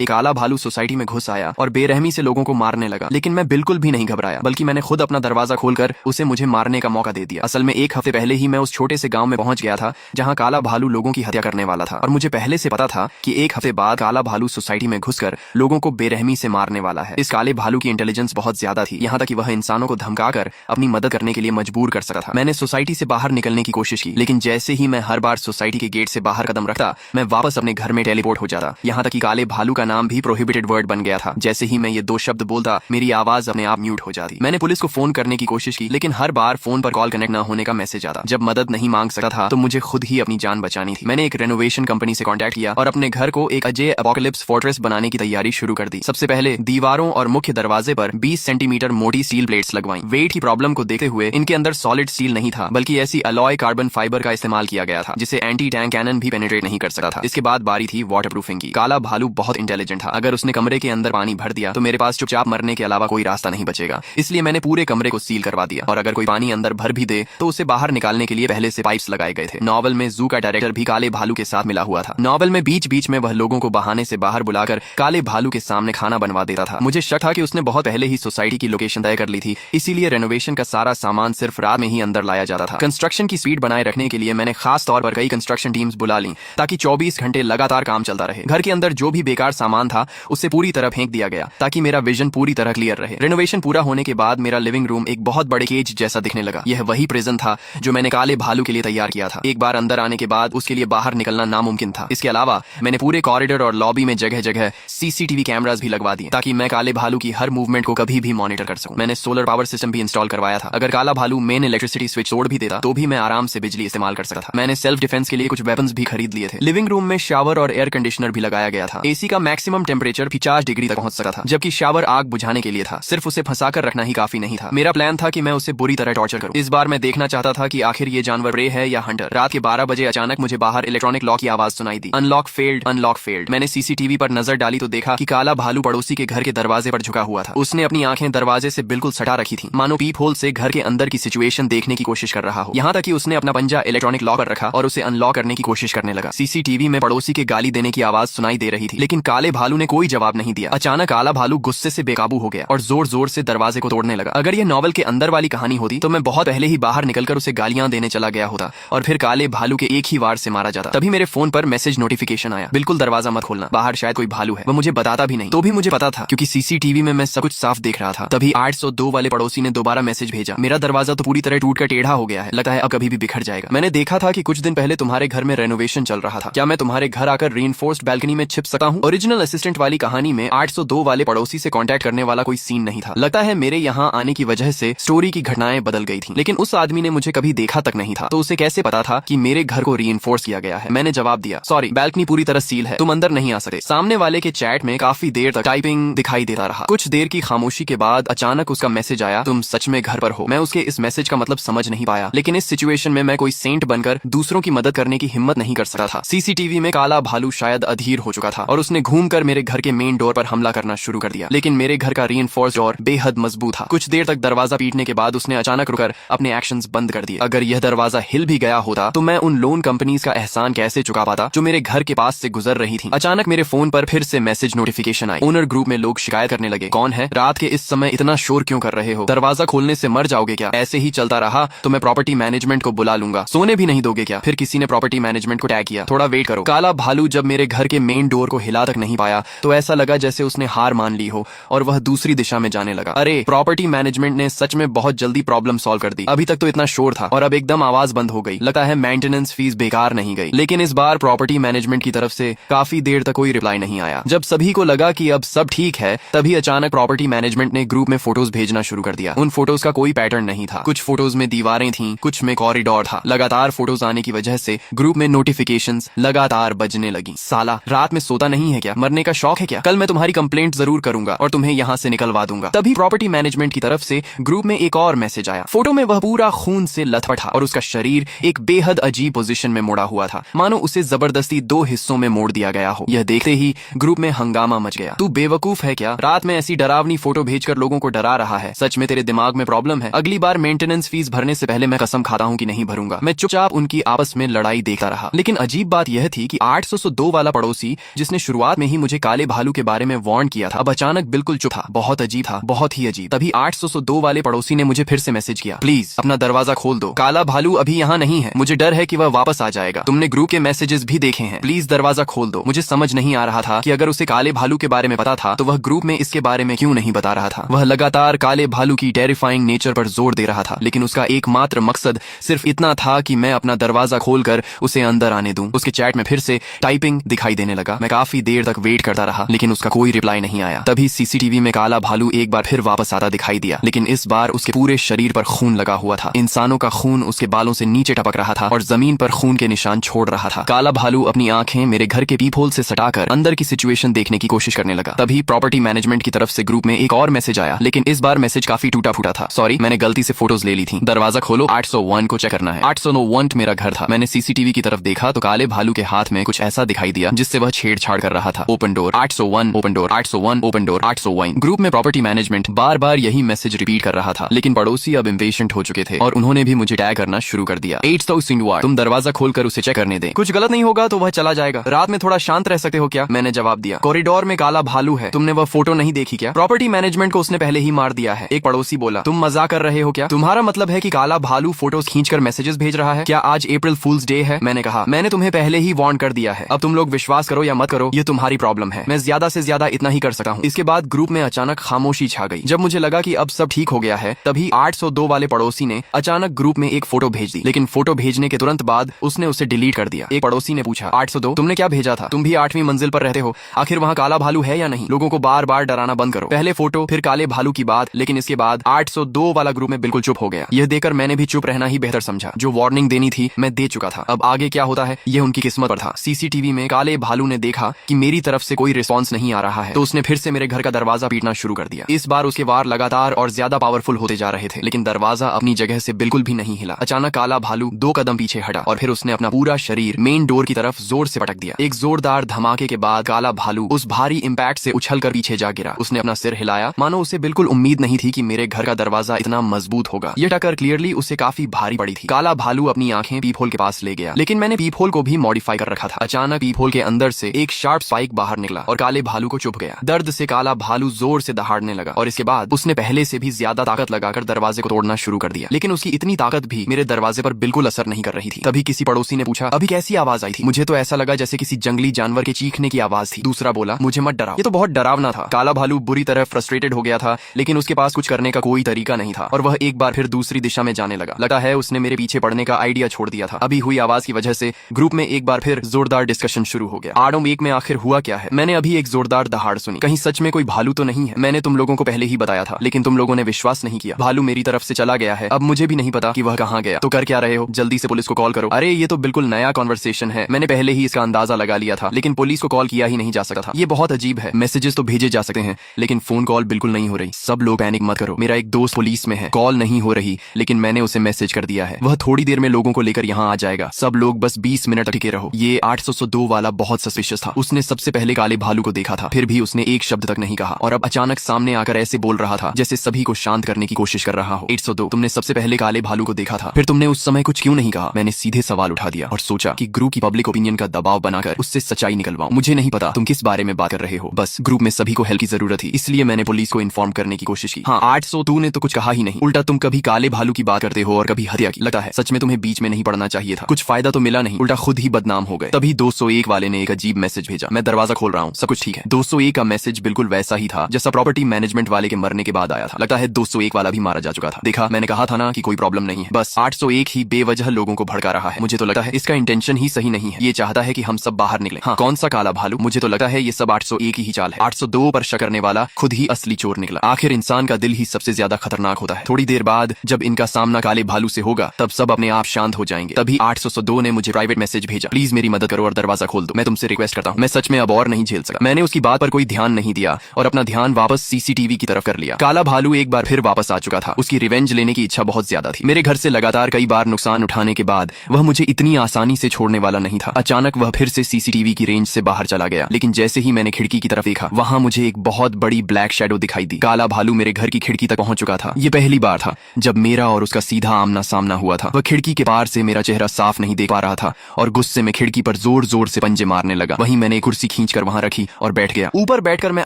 एक काला भालू सोसाइटी में घुस आया और बेरहमी से लोगों को मारने लगा, लेकिन मैं बिल्कुल भी नहीं घबराया, बल्कि मैंने खुद अपना दरवाजा खोलकर उसे मुझे मारने का मौका दे दिया। असल में एक हफ्ते पहले ही मैं उस छोटे से गांव में पहुंच गया था जहां काला भालू लोगों की हत्या करने वाला था, और मुझे पहले से पता था कि एक हफ्ते बाद काला भालू सोसाइटी में घुसकर लोगों को बेरहमी से मारने वाला है। इस काले भालू की इंटेलिजेंस बहुत ज्यादा थी, यहाँ तक कि वह इंसानों को धमकाकर अपनी मदद करने के लिए मजबूर कर सकता था। मैंने सोसाइटी से बाहर निकलने की कोशिश की, लेकिन जैसे ही मैं हर बार सोसाइटी के गेट से बाहर कदम रखता, मैं वापस अपने घर में टेलीपोर्ट हो जाता। यहाँ तक कि काले भालू का नाम भी प्रोहिबिटेड वर्ड बन गया था। जैसे ही मैं ये दो शब्द बोलता, मेरी आवाज अपने आप म्यूट हो जाती। मैंने पुलिस को फोन करने की कोशिश की, लेकिन हर बार फोन पर कॉल कनेक्ट न होने का मैसेज आता। जब मदद नहीं मांग सकता था तो मुझे खुद ही अपनी जान बचानी थी। मैंने एक रेनोवेशन कंपनी से कॉन्टैक्ट किया और अपने घर को एक अजय एपोकलिप्स फोर्ट्रेस बनाने की तैयारी शुरू कर दी। सबसे पहले दीवारों और मुख्य दरवाजे पर 20 सेंटीमीटर मोटी स्टील प्लेट्स लगवाई। वेट की प्रॉब्लम को देखते हुए इनके अंदर सॉलिड स्टील नहीं था, बल्कि ऐसी अलॉय कार्बन फाइबर का इस्तेमाल किया गया था जिसे एंटी टैंक कैनन भी पेनिट्रेट नहीं कर सकता था। इसके बाद बारी थी वाटर प्रूफिंग की। काला भालू बहुत इंटेलिजेंट था। अगर उसने कमरे के अंदर पानी भर दिया तो मेरे पास चुपचाप मरने के अलावा कोई रास्ता नहीं बचेगा। इसलिए मैंने पूरे कमरे को सील करवा दिया, और अगर कोई पानी अंदर भर भी दे तो उसे बाहर निकालने के लिए पहले से पाइप्स लगाए गए थे। नॉवल में जू का डायरेक्टर भी काले भालू के साथ मिला हुआ था। नॉवल में बीच बीच में वह लोगों को बहाने से बाहर बुलाकर काले भालू के सामने खाना बनवा देता था। मुझे शक था कि उसने बहुत पहले ही सोसाइटी की लोकेशन तय कर ली थी, इसीलिए रेनोवेशन का सारा सामान सिर्फ रात में ही अंदर लाया जाता था। कंस्ट्रक्शन की स्पीड बनाए रखने के लिए मैंने खास तौर पर कई कंस्ट्रक्शन टीम्स बुला ली, ताकि 24 घंटे लगातार काम चलता रहे। घर के अंदर जो भी बेकार सामान था उसे पूरी तरह फेंक दिया गया, ताकि मेरा विजन पूरी तरह क्लियर रहे। रेनोवेशन पूरा होने के बाद मेरा लिविंग रूम एक बहुत बड़े केज जैसा दिखने लगा। यह वही प्रिजन था जो मैंने काले भालू के लिए तैयार किया था। एक बार अंदर आने के बाद उसके लिए बाहर निकलना नामुमकिन था। इसके अलावा मैंने पूरे कॉरिडोर और लॉबी में जगह जगह सीसीटीवी कैमरास भी लगवा दिए, ताकि मैं काले भालू की हर मूवमेंट को कभी भी मॉनिटर कर सकूं। मैंने सोलर पावर सिस्टम भी इंस्टॉल करवाया था। अगर काला भालू मेन इलेक्ट्रिसिटी स्विच तोड़ भी देता तो भी मैं आराम से बिजली इस्तेमाल कर सकता था। मैंने सेल्फ डिफेंस के लिए कुछ वेपन्स भी खरीद लिए थे। लिविंग रूम में शावर और एयर कंडीशनर भी लगाया गया था। एसी का मैक्सिमम टेम्परेचर 50 डिग्री तक पहुंच सकता था, जबकि शावर आग बुझाने के लिए था। सिर्फ उसे फंसाकर रखना ही काफी नहीं था। मेरा प्लान था कि मैं उसे बुरी तरह टॉर्चर करूं। इस बार मैं देखना चाहता था कि आखिर ये जानवर प्रे है या हंटर। रात के 12 बजे अचानक मुझे बाहर इलेक्ट्रॉनिक लॉक की आवाज सुनाई दी। Unlock failed, unlock failed. मैंने सीसीटीवी पर नजर डाली तो देखा कि काला भालू पड़ोसी के घर के दरवाजे पर झुका हुआ था। उसने अपनी आंखें दरवाजे से बिल्कुल सटा रखी थी, मानो पीप होल से घर के अंदर की सिचुएशन देखने की कोशिश कर रहा हो। यहाँ तक कि उसने अपना पंजा इलेक्ट्रॉनिक लॉक पर रखा और उसे अनलॉक करने की कोशिश करने लगा। सीसीटीवी में पड़ोसी के गाली देने की आवाज सुनाई दे रही थी, लेकिन काले भालू ने कोई जवाब नहीं दिया। अचानक काला भालू गुस्से से बेकाबू हो गया और जोर जोर से दरवाजे को तोड़ने लगा। अगर यह नॉवल के अंदर वाली कहानी होती तो मैं बहुत पहले ही बाहर निकलकर उसे गालियां देने चला गया होता और फिर काले भालू के एक ही वार से मारा जाता। तभी मेरे फोन पर मैसेज नोटिफिकेशन आया, बिल्कुल दरवाजा मत खोलना, बाहर शायद कोई भालू है। वह मुझे बताता भी नहीं, तो भी मुझे पता था क्योंकि सीसीटीवी में मैं सब कुछ साफ देख रहा था। तभी 802 वाले पड़ोसी ने दोबारा मैसेज भेजा, मेरा दरवाजा तो पूरी तरह टूट कर टेढ़ा हो गया है, लगता है अब कभी भी बिखर जाएगा। मैंने देखा था कि कुछ दिन पहले तुम्हारे घर में रेनोवेशन चल रहा था, क्या मैं तुम्हारे घर आकर रीइंफोर्स्ड बैल्कनी में छिप सकता हूँ? ओरिजिनल असिस्टेंट वाली कहानी में 802 वाले पड़ोसी से कांटेक्ट करने वाला कोई सीन नहीं था। लगता है मेरे यहाँ आने की वजह से स्टोरी की घटनाएं बदल गई थी, लेकिन उस आदमी ने मुझे कभी देखा तक नहीं था, तो उसे कैसे पता था कि मेरे घर को रीइंफोर्स किया गया है? मैंने जवाब दिया, सॉरी, बैल्कनी पूरी तरह सील है, तुम अंदर नहीं आ सकते। सामने वाले के चैट में काफी देर तक टाइपिंग दिखाई देता रहा। कुछ देर की खामोशी के बाद अचानक उसका मैसेज आया, तुम सच में घर पर हो। मैं उसके इस मैसेज का मतलब समझ नहीं पाया, लेकिन इस सिचुएशन में मैं कोई सेंट बनकर दूसरों की मदद करने की हिम्मत नहीं कर सकता था। सीसीटीवी में काला भालू शायद अधीर हो चुका था और उसने घूमकर मेरे घर के मेन डोर पर हमला करना शुरू कर दिया, लेकिन मेरे घर का रीइंफोर्स्ड डोर बेहद मजबूत था। कुछ देर तक दरवाजा पीटने के बाद उसने अचानक रुकर अपने एक्शंस बंद कर दिए। अगर यह दरवाजा हिल भी गया होता तो मैं उन लोन कंपनीज का एहसान कैसे चुका पाता जो मेरे घर के पास से गुजर रही थी। अचानक मेरे फोन पर फिर से मैसेज नोटिफिकेशन आई। ओनर ग्रुप में लोग शिकायत करने लगे, कौन है? रात के इस समय इतना शोर क्यों कर रहे हो? दरवाजा खोलने से मर जाओगे क्या? ऐसे ही चलता रहा तो मैं प्रॉपर्टी मैनेजमेंट को बुला लूंगा। सोने भी नहीं दोगे क्या? फिर किसी ने प्रॉपर्टी मैनेजमेंट को टैग किया, थोड़ा वेट करो। काला भालू जब मेरे घर के मेन डोर को हिला तक नहीं पाया तो ऐसा लगा जैसे उसने हार मान ली हो और वह दूसरी दिशा में जाने लगा। अरे, प्रॉपर्टी मैनेजमेंट ने सच में बहुत जल्दी प्रॉब्लम सॉल्व कर दी। अभी तक तो इतना शोर था और अब एकदम आवाज बंद हो गई। लगता है मेंटेनेंस फीस बेकार नहीं गई। लेकिन इस बार प्रॉपर्टी मैनेजमेंट की तरफ से काफी देर तक कोई रिप्लाई नहीं आया। जब सभी को लगा कि अब सब ठीक है, तभी अचानक प्रॉपर्टी मैनेजमेंट ने ग्रुप में फोटोज भेजना शुरू कर दिया। उन फोटोज का कोई पैटर्न नहीं था। कुछ फोटोज में दीवारें थीं, कुछ में कॉरिडोर था। लगातार फोटोज आने की वजह से ग्रुप में नोटिफिकेशंस लगातार बजने लगी। साला, रात में सोता नहीं है क्या? मरने का शौक है क्या? कल मैं तुम्हारी कंप्लेंट जरूर करूंगा और तुम्हें यहाँ से निकलवा दूंगा। तभी प्रॉपर्टी मैनेजमेंट की तरफ से ग्रुप में एक और मैसेज आया। फोटो में वह पूरा खून से लथपथ था और उसका शरीर एक बेहद अजीब पोजीशन में मुड़ा हुआ था, मानो उसे जबरदस्ती 2 हिस्सों में मोड़ दिया गया हो। यह देखते ही ग्रुप में हंगामा मच गया। तू बेवकूफ है क्या? रात में ऐसी डरावनी फोटो भेजकर लोगों को डरा रहा है। सच में तेरे दिमाग में प्रॉब्लम है। अगली बार मेंटेनेंस फीस भरने से पहले मैं कसम खाता हूँ कि नहीं भरूंगा। मैं चुपचाप उनकी आपस में लड़ाई देखता रहा। लेकिन अजीब बात यह थी कि 802 वाला पड़ोसी, जिसने शुरुआत में में ही मुझे काले भालू के बारे में वार्न किया था, अब अचानक बिल्कुल चुप था। बहुत अजीब था, बहुत ही अजीब। तभी 802 वाले पड़ोसी ने मुझे फिर से मैसेज किया, प्लीज अपना दरवाजा खोल दो, काला भालू अभी यहाँ नहीं है, मुझे डर है कि वह वापस आ जाएगा। तुमने ग्रुप के मैसेजेस भी देखे हैं, प्लीज दरवाजा खोल दो। मुझे समझ नहीं आ रहा था कि अगर उसे काले भालू के बारे में पता था तो वह ग्रुप में इसके बारे में क्यों नहीं बता रहा था। वह लगातार काले भालू की टेरिफाइंग नेचर पर जोर दे रहा था, लेकिन उसका एकमात्र मकसद सिर्फ इतना था कि मैं अपना दरवाजा खोलकर उसे अंदर आने दूं। उसके चैट में फिर से टाइपिंग दिखाई देने लगा। मैं काफी देर तक वेट करता रहा, लेकिन उसका कोई रिप्लाई नहीं आया। तभी सीसीटीवी में काला भालू एक बार फिर वापस आता दिखाई दिया, लेकिन इस बार उसके पूरे शरीर पर खून लगा हुआ था। इंसानों का खून उसके बालों से नीचे टपक रहा था और जमीन पर खून के निशान छोड़ रहा था। काला भालू अपनी आंखें मेरे घर के पीप होल से सटाकर अंदर की सिचुएशन देखने की कोशिश करने लगा। तभी प्रॉपर्टी मैनेजमेंट की तरफ से ग्रुप में एक और मैसेज आया, लेकिन इस बार मैसेज काफी टूटा फूटा था। सॉरी, मैंने गलती से फोटोज ले ली थी, दरवाजा खोलो, 801 को चेक करना है। 801 मेरा घर था। मैंने सीसीटीवी की तरफ देखा तो काले भालू के हाथ में कुछ ऐसा दिखाई दिया जिससे वह छेड़छाड़ कर रहा था। Open door 801, open door 801, open door 801। Group में प्रॉपर्टी मैनेजमेंट बार बार यही मैसेज रिपीट कर रहा था, लेकिन पड़ोसी अब इम्पेशेंट हो चुके थे और उन्होंने भी मुझे टैग करना शुरू कर दिया। 801, तुम दरवाजा खोलकर उसे चेक करने दें, कुछ गलत नहीं होगा तो वह चला जाएगा। रात में थोड़ा शांत रह सकते हो क्या? मैंने जवाब दिया। कॉरिडोर में काला भालू है, तुमने वह फोटो नहीं देखी क्या? प्रॉपर्टी मैनेजमेंट को उसने पहले ही मार दिया है। एक पड़ोसी बोला, तुम मजाक कर रहे हो क्या? तुम्हारा मतलब है कि काला भालू फोटोज खींचकर मैसेजेस भेज रहा है? क्या आज अप्रैल फूल्स डे है? मैंने कहा, मैंने तुम्हें पहले ही वार्न कर दिया है, अब तुम लोग विश्वास करो या मत करो, ये तुम्हारी प्रॉब्लम है। मैं ज्यादा से ज्यादा इतना ही कर सकता हूँ। इसके बाद ग्रुप में अचानक खामोशी छा गई। जब मुझे लगा कि अब सब ठीक हो गया है, तभी 802 वाले पड़ोसी ने अचानक ग्रुप में एक फोटो भेज दी, लेकिन फोटो भेजने के तुरंत बाद उसने उसे डिलीट कर दिया। एक पड़ोसी ने पूछा, 802, तुमने क्या भेजा था? तुम भी 8वीं मंजिल पर रहते हो, आखिर वहाँ काला भालू है या नहीं? लोगों को बार बार डराना बंद करो। पहले फोटो, फिर काले भालू की बात, लेकिन इसके बाद 802 वाला ग्रुप में बिल्कुल चुप हो गया। यह देखकर मैंने भी चुप रहना ही बेहतर समझा। जो वार्निंग देनी थी मैं दे चुका था, अब आगे क्या होता है यह उनकी किस्मत पर था। सीसीटीवी में काले भालू ने देखा कि मेरी तरफ से कोई रिस्पॉन्स नहीं आ रहा है, तो उसने फिर से मेरे घर का दरवाजा पीटना शुरू कर दिया। इस बार उसके वार लगातार और ज्यादा पावरफुल होते जा रहे थे, लेकिन दरवाजा अपनी जगह से बिल्कुल भी नहीं हिला। अचानक काला भालू 2 कदम पीछे हटा और फिर उसने अपना पूरा शरीर मेन डोर की तरफ जोर से पटक दिया। एक जोरदार धमाके के बाद काला भालू उस भारी इंपैक्ट से उछलकर पीछे जा गिरा। उसने अपना सिर हिलाया, मानो उसे बिल्कुल उम्मीद नहीं थी कि मेरे घर का दरवाजा इतना मजबूत होगा। यह टक्कर क्लियरली उसे काफी भारी पड़ी थी। काला भालू अपनी आंखें पीप होल के पास ले गया, लेकिन मैंने पीप होल को भी मॉडिफाई कर रखा था। अचानक पीप होल के अंदर से एक शार्प स्पाइक बाहर निकला और काले भालू को चुभ गया। दर्द से काला भालू जोर से दहाड़ने लगा और इसके बाद उसने पहले से भी ज्यादा ताकत लगाकर दरवाजे को तोड़ना शुरू कर दिया, लेकिन उसकी इतनी ताकत भी मेरे दरवाजे पर बिल्कुल असर नहीं कर रही थी। तभी किसी पड़ोसी ने पूछा, अभी कैसी आवाज आई थी? मुझे तो ऐसा लगा जैसे किसी जंगली जानवर के चीखने की आवाज थी। दूसरा बोला, मुझे मत डराओ, ये तो बहुत डरावना था। काला भालू बुरी तरह फ्रस्ट्रेटेड हो गया था, लेकिन उसके पास कुछ करने का कोई तरीका नहीं था और वह एक बार फिर दूसरी दिशा में जाने लगा। लगता है उसने मेरे पीछे पड़ने का आइडिया छोड़ दिया था। अभी हुई आवाज की वजह से ग्रुप में एक बार फिर जोरदार डिस्कशन शुरू हो गया। आडम एक में आखिर हुआ क्या है? मैंने अभी एक जोरदार दहाड़ सुनी, कहीं सच में कोई भालू तो नहीं है? मैंने तुम लोगों को पहले ही बताया था, लेकिन तुम लोगों ने विश्वास नहीं किया। भालू मेरी तरफ से चला गया है, अब मुझे भी नहीं पता कि वह कहाँ गया। तो कर क्या रहे हो? जल्दी से पुलिस को कॉल करो। अरे ये तो बिल्कुल नया कॉन्वर्सेशन है, मैंने पहले ही इसका अंदाजा लगा लिया था, लेकिन पुलिस को कॉल किया ही नहीं जा सकता था। ये बहुत अजीब है, मैसेजेस तो भेजे जा सकते हैं लेकिन फोन कॉल बिल्कुल नहीं हो रही। सब लोग पैनिक मत करो, मेरा एक दोस्त पुलिस में है, कॉल नहीं हो रही, लेकिन मैंने उसे मैसेज कर दिया है, वह थोड़ी देर में लोगों को लेकर यहाँ आ जाएगा। सब लोग बस 20 मिनट टिके रहो। ये 802 वाला बहुत सस्पिशियस था, उसने सबसे पहले काले भालू को देखा था, फिर भी उसने एक शब्द तक नहीं कहा और अब अचानक सामने आकर ऐसे बोल रहा था जैसे सभी को शांत करने की कोशिश कर रहा हो। 802, तुमने सबसे पहले काले भालू को देखा था, फिर तुमने उस समय कुछ क्यों नहीं कहा? मैंने सीधे सवाल उठा दिया और सोचा कि ग्रुप की पब्लिक ओपिनियन का दबाव बनाकर उससे सच्चाई निकलवाऊं। मुझे नहीं पता तुम किस बारे में बात कर रहे हो, बस ग्रुप में सभी को हेल्प की जरूरत थी, इसलिए मैंने पुलिस को इन्फॉर्म करने की कोशिश की। हाँ, 802 ने तो कुछ कहा ही नहीं, उल्टा तुम कभी काले भालू की बात करते हो और कभी हत्या की। लगता है सच में तुम्हें बीच में नहीं पड़ना चाहिए था, कुछ फायदा तो मिला नहीं, उल्टा खुद ही बदनाम हो गए। तभी 201 वाले ने एक अजीब मैसेज भेजा, मैं दरवाजा खोल रहा हूँ, सब कुछ ठीक है। 201 का मैसेज बिल्कुल वैसा ही था जैसा प्रॉपर्टी मैनेजमेंट वाले के मरने के बाद आया था। लगता है 201 वाला भी मारा जा चुका था। देखा, मैंने कहा था ना कि कोई प्रॉब्लम नहीं है, बस 801 ही बेवजह लोगों को भड़का रहा है। मुझे तो लगता है इसका इंटेंशन ही सही नहीं है, ये चाहता है कि हम सब बाहर निकले। हाँ, कौन सा काला भालू? मुझे तो लगता है ये सब 801 ही चाल है। 802 पर शक करने वाला खुद ही असली चोर निकला। आखिर इंसान का दिल ही सबसे ज्यादा खतरनाक होता है। थोड़ी देर बाद जब इनका सामना काले भालू से होगा तब सब अपने आप शांत हो जाएंगे। तभी 802 ने मुझे प्राइवेट मैसेज भेजा, प्लीज मेरी मदद करो और दरवाजा खोल दो, मैं तुमसे रिक्वेस्ट करता हूँ, मैं सच में अब और नहीं झेल सका। मैंने उसकी बात पर कोई ध्यान नहीं दिया और अपना ध्यान वापस सीसीटीवी की तरफ कर लिया। काला भालू एक बार फिर वापस आ चुका था, उसकी रिवेंज लेने की इच्छा बहुत ज्यादा थी। मेरे घर से लगातार कई बार नुकसान उठाने के बाद वह मुझे इतनी आसानी से छोड़ने वाला नहीं था। अचानक वह फिर से सीसीटीवी की रेंज से बाहर चला गया, लेकिन जैसे ही मैंने खिड़की की तरफ देखा वहां मुझे एक बहुत बड़ी ब्लैक शैडो दिखाई दी। काला भालू मेरे घर की खिड़की तक पहुंच चुका था। ये पहली बार था जब मेरा और उसका सीधा आमना सामना हुआ था। वह खिड़की के पार से मेरा चेहरा साफ नहीं देख पा रहा था और गुस्से में खिड़की पर जोर जोर से पंजे मारने लगा। वहीं मैंने कुर्सी खींचकर वहां रखी और बैठ गया। ऊपर बैठकर मैं